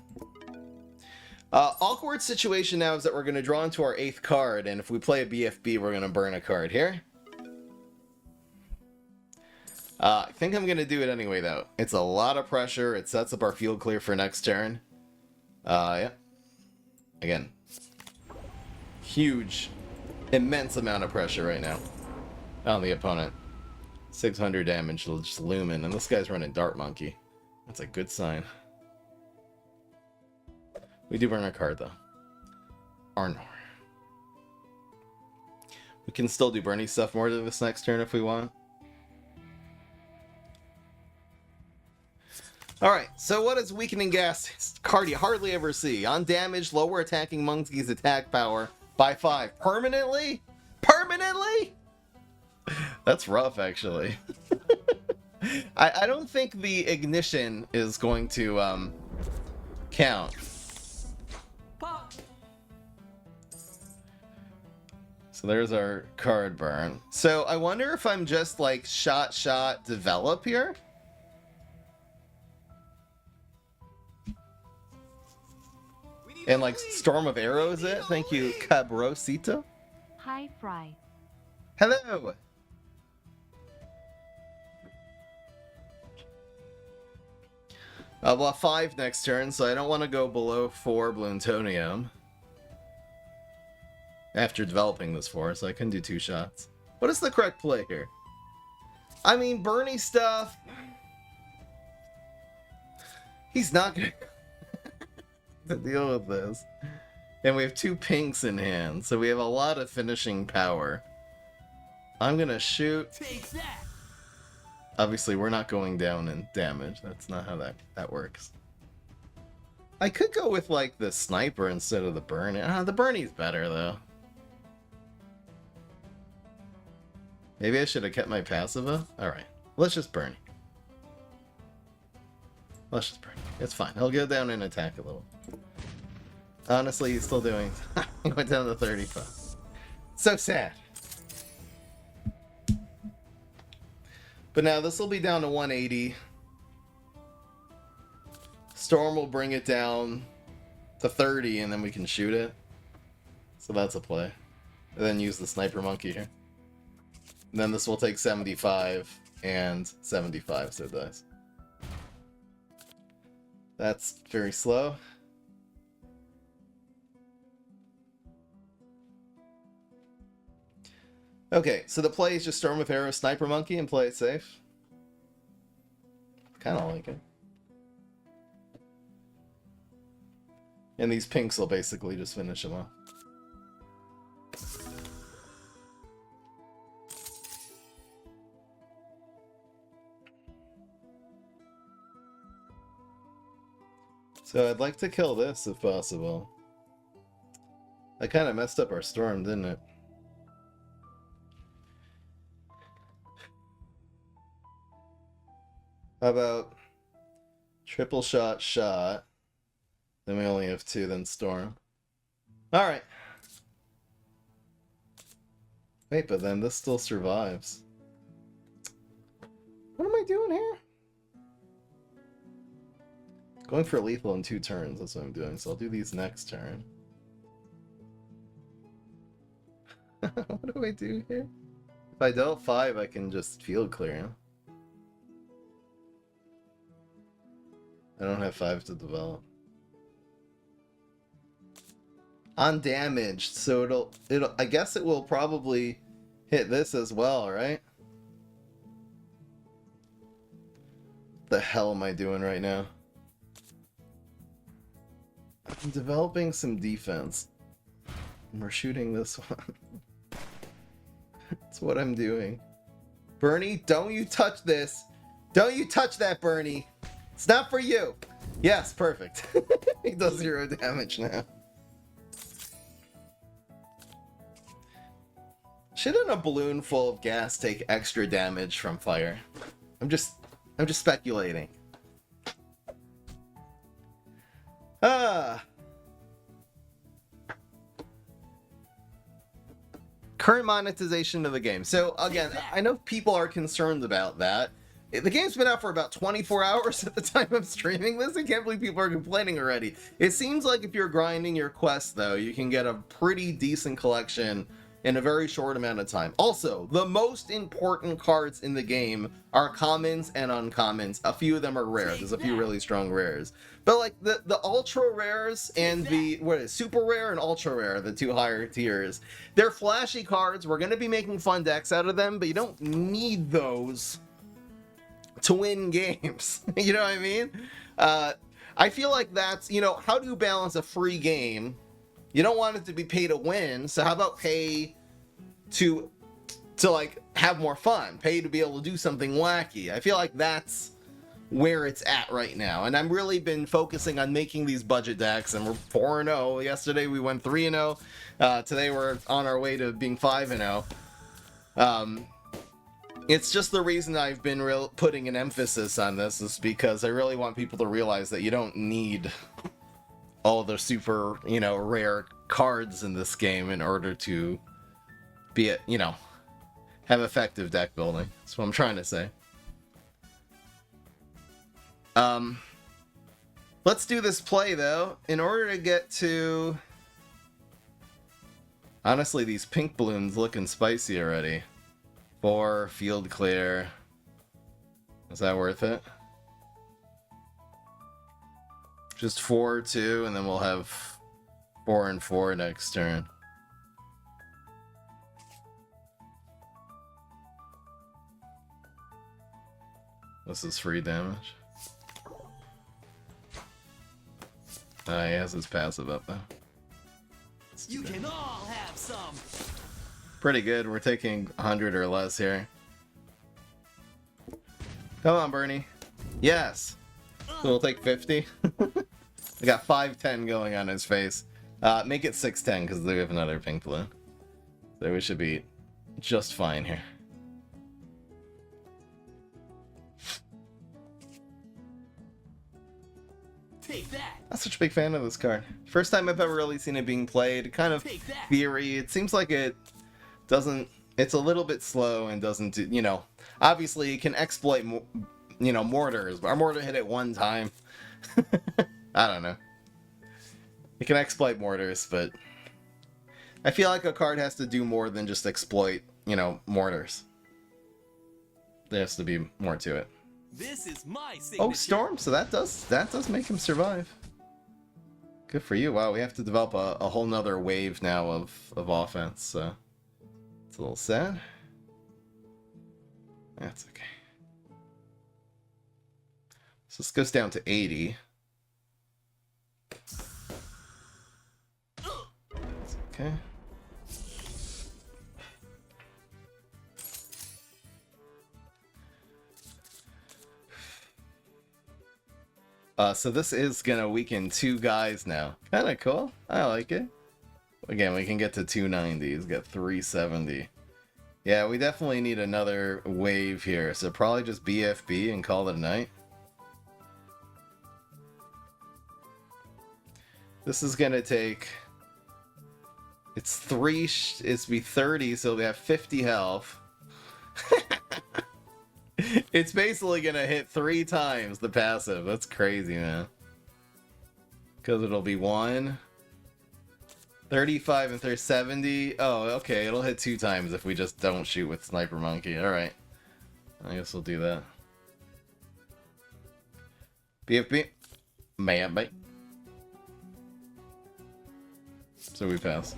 Awkward situation now is that we're going to draw into our 8th card, and if we play a BFB, we're going to burn a card here. I think I'm going to do it anyway, though. It's a lot of pressure. It sets up our field clear for next turn. Yeah. Again. Huge, immense amount of pressure right now on the opponent. 600 damage, just looming, and this guy's running Dart Monkey. That's a good sign. We do burn our card, though. Arnor. We can still do Bernie stuff more to this next turn if we want. Alright, so what is Weakening Gas? Card you hardly ever see. On damage, lower attacking monkey's attack power by 5. Permanently? Permanently? That's rough, actually. I don't think the ignition is going to count. Pop. So there's our card burn. So I wonder if I'm just like shot, develop here? And like Storm of Arrows it? Thank you, Cabrosito. Hi, Fry. Hello! I'll have 5 next turn, so I don't want to go below 4 Bloontonium. After developing this 4, so I can do 2 shots. What is the correct play here? I mean, Bernie stuff... He's not gonna... to deal with this. And we have 2 pinks in hand, so we have a lot of finishing power. I'm gonna shoot... Take that. Obviously, we're not going down in damage. That's not how that works. I could go with, like, the sniper instead of the Bernie. The Bernie's better, though. Maybe I should have kept my passive up? Alright. Let's just Bernie. Let's just Bernie. It's fine. He'll go down and attack a little. Honestly, he's still doing... he went down to 35. So sad. But now this will be down to 180. Storm will bring it down to 30, and then we can shoot it. So that's a play. And then use the Sniper Monkey here. And then this will take 75 and 75, so it dies. That's very slow. Okay, so the play is just Storm of Arrows, Sniper Monkey, and play it safe. Kind of like it. And these pinks will basically just finish him off. So I'd like to kill this if possible. I kind of messed up our storm, didn't it? How about triple shot? Then we only have 2, then storm. Alright. Wait, but then this still survives. What am I doing here? Going for lethal in 2 turns, that's what I'm doing. So I'll do these next turn. What do I do here? If I dealt 5, I can just field clear. I don't have 5 to develop. Undamaged, so it'll I guess it will probably hit this as well, right? The hell am I doing right now? I'm developing some defense. And we're shooting this one. That's what I'm doing. Bernie, don't you touch this. Don't you touch that, Bernie. It's not for you. Yes, perfect. He does 0 damage now. Shouldn't a balloon full of gas take extra damage from fire? I'm just speculating. Current monetization of the game. So again, I know people are concerned about that. The game's been out for about 24 hours at the time of streaming this. I can't believe people are complaining already. It seems like if you're grinding your quests, though, you can get a pretty decent collection in a very short amount of time. Also, the most important cards in the game are commons and uncommons. A few of them are rare. There's a few really strong rares. But like the ultra rares and the super rare and ultra rare, the 2 higher tiers, they're flashy cards. We're going to be making fun decks out of them, but you don't need those to win games. You know what I mean? I feel like that's, you know, how do you balance a free game? You don't want it to be pay to win, so how about pay to like have more fun, pay to be able to do something wacky? I feel like that's where it's at right now, and I've really been focusing on making these budget decks, and we're 4-0. Yesterday we went 3-0. Today we're on our way to being 5-0. It's just the reason I've been putting an emphasis on this is because I really want people to realize that you don't need all the super, you know, rare cards in this game in order to be, you know, have effective deck building. That's what I'm trying to say. Let's do this play, though. In order to get to... Honestly, these pink balloons looking spicy already. 4, field clear. Is that worth it? Just 4, 2, and then we'll have 4 and 4 next turn. This is free damage. He has his passive up though. You can all have some. Pretty good. We're taking 100 or less here. Come on, Bernie. Yes. So we'll take 50. We got 510 going on his face. Make it 610 because we have another pink balloon. So we should be just fine here. Take that. Not such a big fan of this card. First time I've ever really seen it being played. Kind of theory. It seems like it doesn't... It's a little bit slow and doesn't do... You know, obviously it can exploit, you know, mortars. Our mortar hit it 1 time. I don't know. It can exploit mortars, but... I feel like a card has to do more than just exploit, you know, mortars. There has to be more to it. This is my signature. Oh, Storm! So that does make him survive. Good for you. Wow, we have to develop a whole nother wave now of offense. So it's a little sad. That's okay. So this goes down to 80. That's okay. So this is gonna weaken 2 guys now. Kinda cool. I like it. Again, we can get to 290. He's got 370. Yeah, we definitely need another wave here. So probably just BFB and call it a night. This is gonna take... It's be 30, so we have 50 health. It's basically gonna hit 3 times the passive. That's crazy, man. Because it'll be 1, 35 and 30, 70. Oh, okay, it'll hit 2 times if we just don't shoot with Sniper Monkey. Alright. I guess we'll do that. BFB. Maybe. So we pass.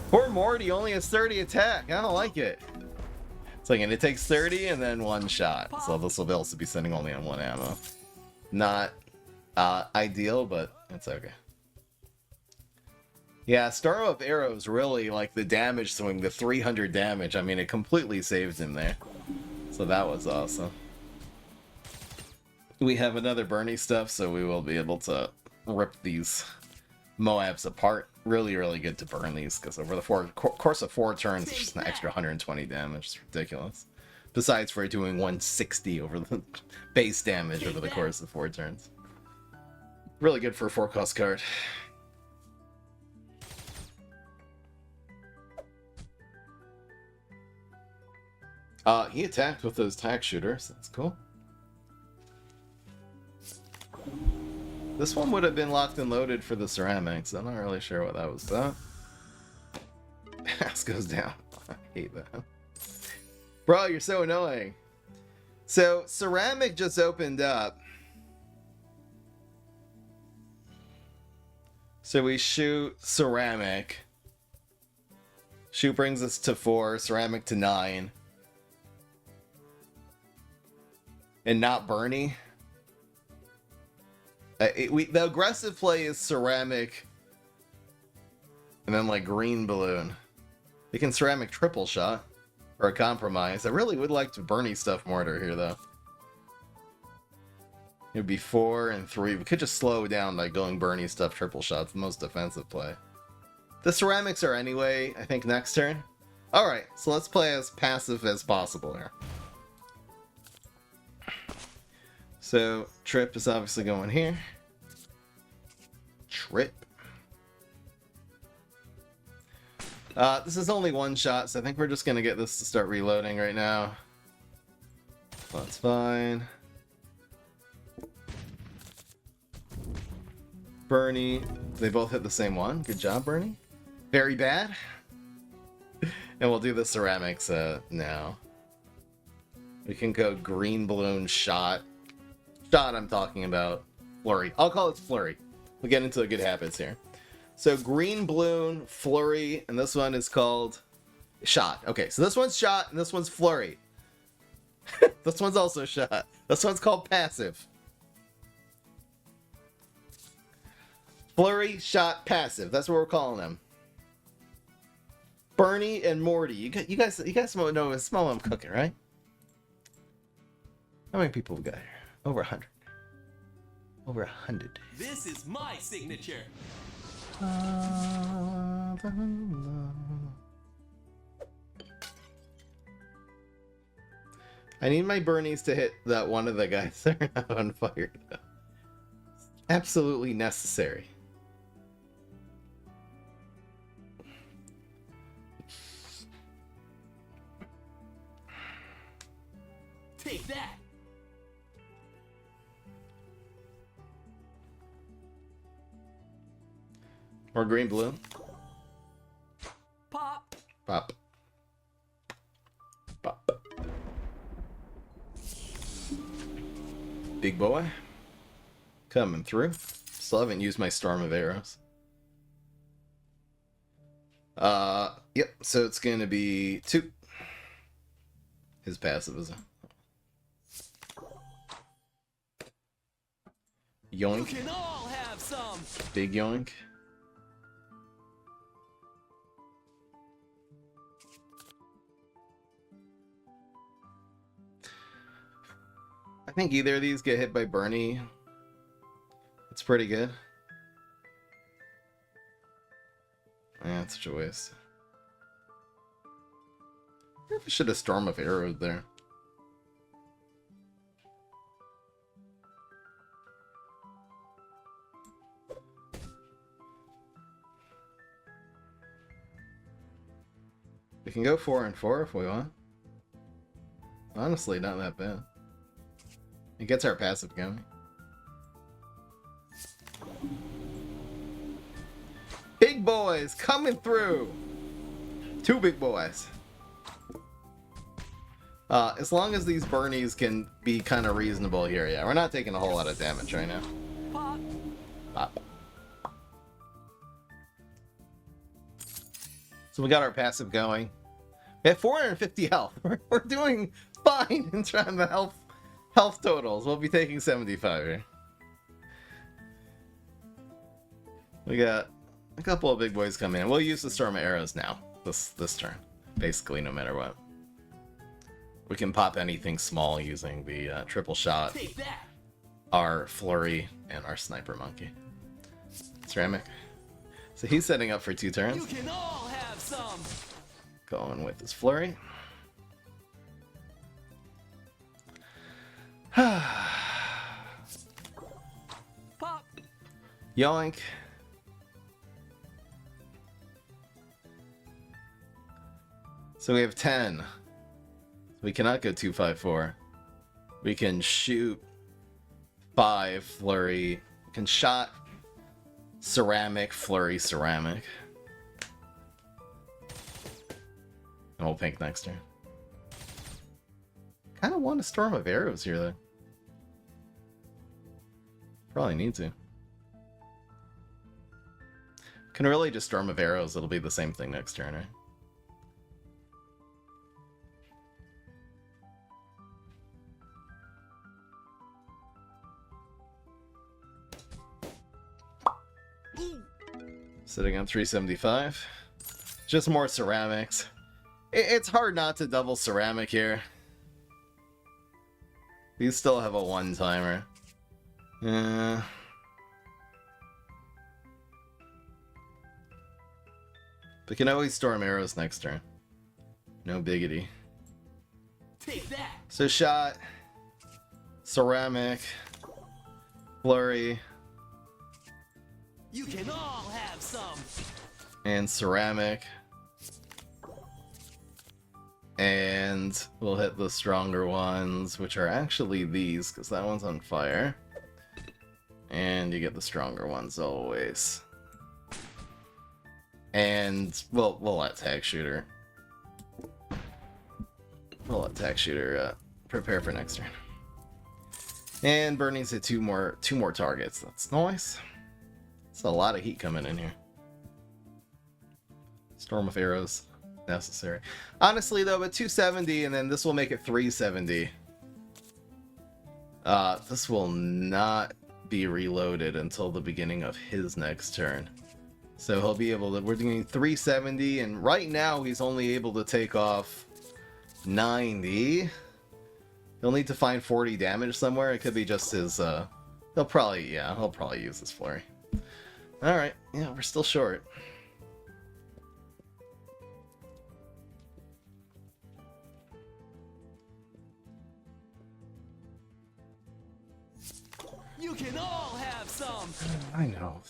Poor Morty only has 30 attack. I don't like it. It's like, and it takes 30 and then 1 shot. So this will also be sitting only on 1 ammo. Not ideal, but it's okay. Yeah, Storm Up Arrows really, like, the damage swing, the 300 damage. I mean, it completely saved him there. So that was awesome. We have another Bernie stuff, so we will be able to rip these Moabs apart. Really, really good to burn these, because over the course of 4 turns, it's just an extra 120 damage. It's ridiculous. Besides for doing 160 over the base damage over the course of 4 turns. Really good for a 4-cost card. He attacked with those tack shooters. That's cool. This one would have been locked and loaded for the ceramics. I'm not really sure what that was about. Pass goes down. I hate that. Bro, you're so annoying. So, ceramic just opened up. So we shoot ceramic. Shoot brings us to 4, ceramic to 9. And not Bernie. The aggressive play is ceramic. And then like green balloon. We can ceramic triple shot. Or a compromise. I really would like to Bernie stuff mortar here though. It would be 4 and 3. We could just slow down by going Bernie stuff triple shots. The most defensive play. The ceramics are anyway, I think, next turn. Alright, so let's play as passive as possible here. So, Trip is obviously going here. Trip. This is only 1 shot, so I think we're just gonna get this to start reloading right now. That's fine. Bernie. They both hit the same one. Good job, Bernie. Very bad. And we'll do the ceramics now. We can go green balloon shot. Shot I'm talking about. Flurry. I'll call it flurry. We'll get into the good habits here. So green balloon, flurry, and this one is called shot. Okay, so this one's shot and this one's flurry. This one's also shot. This one's called passive. Flurry, shot, passive. That's what we're calling them. Bernie and Morty. You guys know smell what I'm cooking, right? How many people we got here? Over 100. Over 100. This is my signature. I need my Bernies to hit that one of the guys that are not on fire. Absolutely necessary. Take that. Or green balloon. Pop. Pop. Pop. Big boy. Coming through. Still haven't used my Storm of Arrows. Yep, so it's gonna be 2. His passive is a yoink. You can all have some. Big yoink. I think either of these get hit by Bernie. It's pretty good. Yeah, it's such a waste. I wonder if I should have Storm of Arrows there. We can go 4 and 4 if we want. Honestly, not that bad. It gets our passive going. Big boys coming through! 2 big boys. As long as these Bernies can be kind of reasonable here, yeah. We're not taking a whole lot of damage right now. Pop. Pop. So we got our passive going. We have 450 health. We're doing fine in terms of health totals. We'll be taking 75 here. We got a couple of big boys coming in. We'll use the Storm of Arrows now. This turn. Basically, no matter what. We can pop anything small using the triple shot, Take that. our flurry, and our sniper monkey. Ceramic. So he's setting up for 2 You turns. can all have some. Going with his flurry. Yoink. Pop. So we have 10. We cannot go 2-5-4. We can shoot 5 flurry. We can shot ceramic, flurry, ceramic. And we'll pink next turn. Kind of want a Storm of Arrows here, though. Probably need to. Can really just Storm of Arrows. It'll be the same thing next turn, right? Sitting on 375. Just more ceramics. It's hard not to double ceramic here. These still have a one-timer. We can always Storm Arrows next turn. No biggity. Take that. So shot, ceramic, flurry, You can all have some. and ceramic. And we'll hit the stronger ones, which are actually these, because that one's on fire. And you get the stronger ones always. And we'll let Tag Shooter. We'll let Tag Shooter prepare for next turn. And Bernie's hit two more targets. That's nice. It's a lot of heat coming in here. Storm of Arrows necessary. Honestly though, at 270 and then this will make it 370. This will not be reloaded until the beginning of his next turn. So he'll be able to, we're doing 370 and right now he's only able to take off 90. He'll need to find 40 damage somewhere. It could be just his, he'll probably use his flurry. Alright, yeah, we're still short. You can all have some. I know.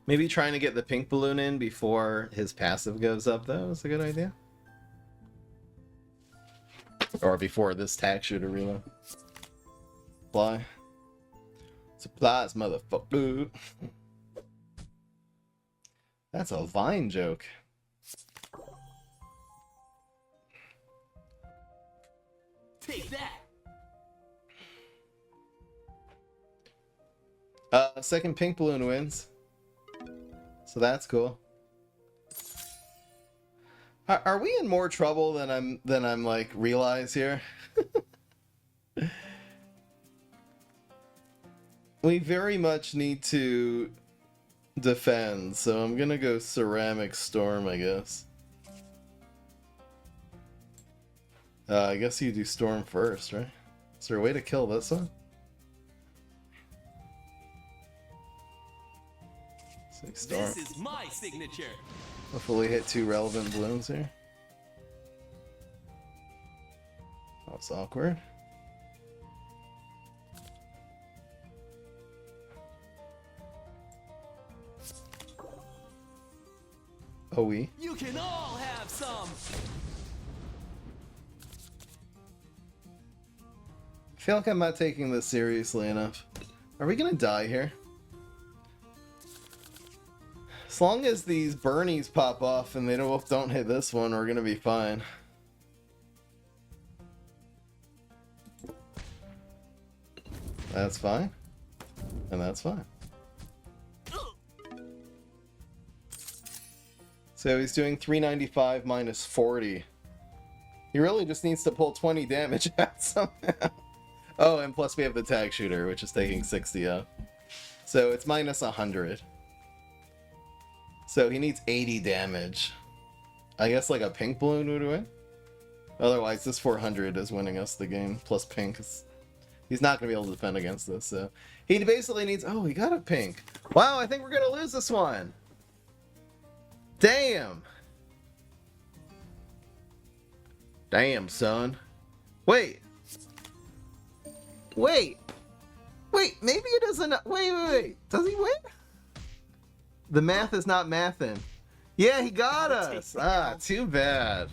Maybe trying to get the pink balloon in before his passive goes up, though, is a good idea. Or before this Tag Shooter reload. Supply. Supplies, motherfucker. That's a Vine joke. Take that. Second pink balloon wins. So that's cool. Are we in more trouble than I'm like realize here? We very much need to defend, so I'm gonna go ceramic storm, I guess. I guess you do storm first, right? Is there a way to kill this one? This is my signature. Hopefully hit 2 relevant balloons here. That's awkward. Oh, we. You can all have some. I feel like I'm not taking this seriously enough. Are we gonna die here? As long as these Bernies pop off and they don't hit this one, we're gonna be fine. That's fine. And that's fine. So he's doing 395 minus 40. He really just needs to pull 20 damage out somehow. Oh, and plus we have the tag shooter, which is taking 60 off. So it's minus 100. So he needs 80 damage. I guess like a pink balloon would win. Otherwise, this 400 is winning us the game. Plus pink is... He's not going to be able to defend against this, so... He basically needs... Oh, he got a pink. Wow, I think we're going to lose this one. Damn. Damn, son. Wait. Wait. Wait, maybe it doesn't... Wait. Does he win? The math is not mathin'. Yeah, he got us. Ah, too bad.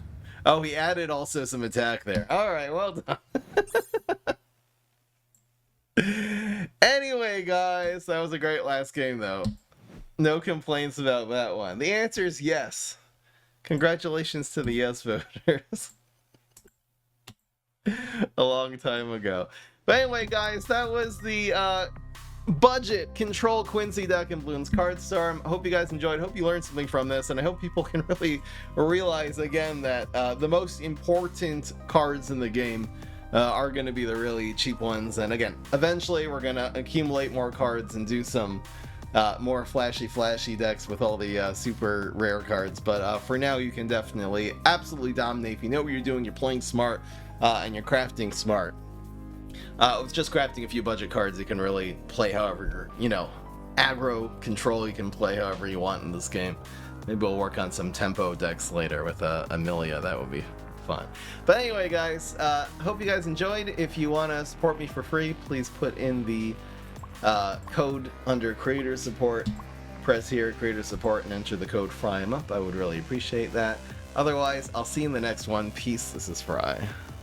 Oh, he added also some attack there. Alright, well done. Anyway, guys, that was a great last game, though. No complaints about that one. The answer is yes. Congratulations to the yes voters. A long time ago. But anyway, guys, that was the Budget Control Quincy deck and Bloons Card Storm. I hope you guys enjoyed. Hope you learned something from this, and I hope people can really realize again that the most important cards in the game are going to be the really cheap ones. And again, eventually we're going to accumulate more cards and do some more flashy decks with all the super rare cards. But for now, you can definitely absolutely dominate. If you know what you're doing, you're playing smart, and you're crafting smart. With just crafting a few budget cards, you can really play however, you know, aggro control, you can play however you want in this game. Maybe we'll work on some tempo decks later with Amelia. That would be fun. But anyway, guys, hope you guys enjoyed. If you want to support me for free, please put in the code under creator support. Press here, creator support, and enter the code FRYEMUP. I would really appreciate that. Otherwise, I'll see you in the next one. Peace. This is Fry.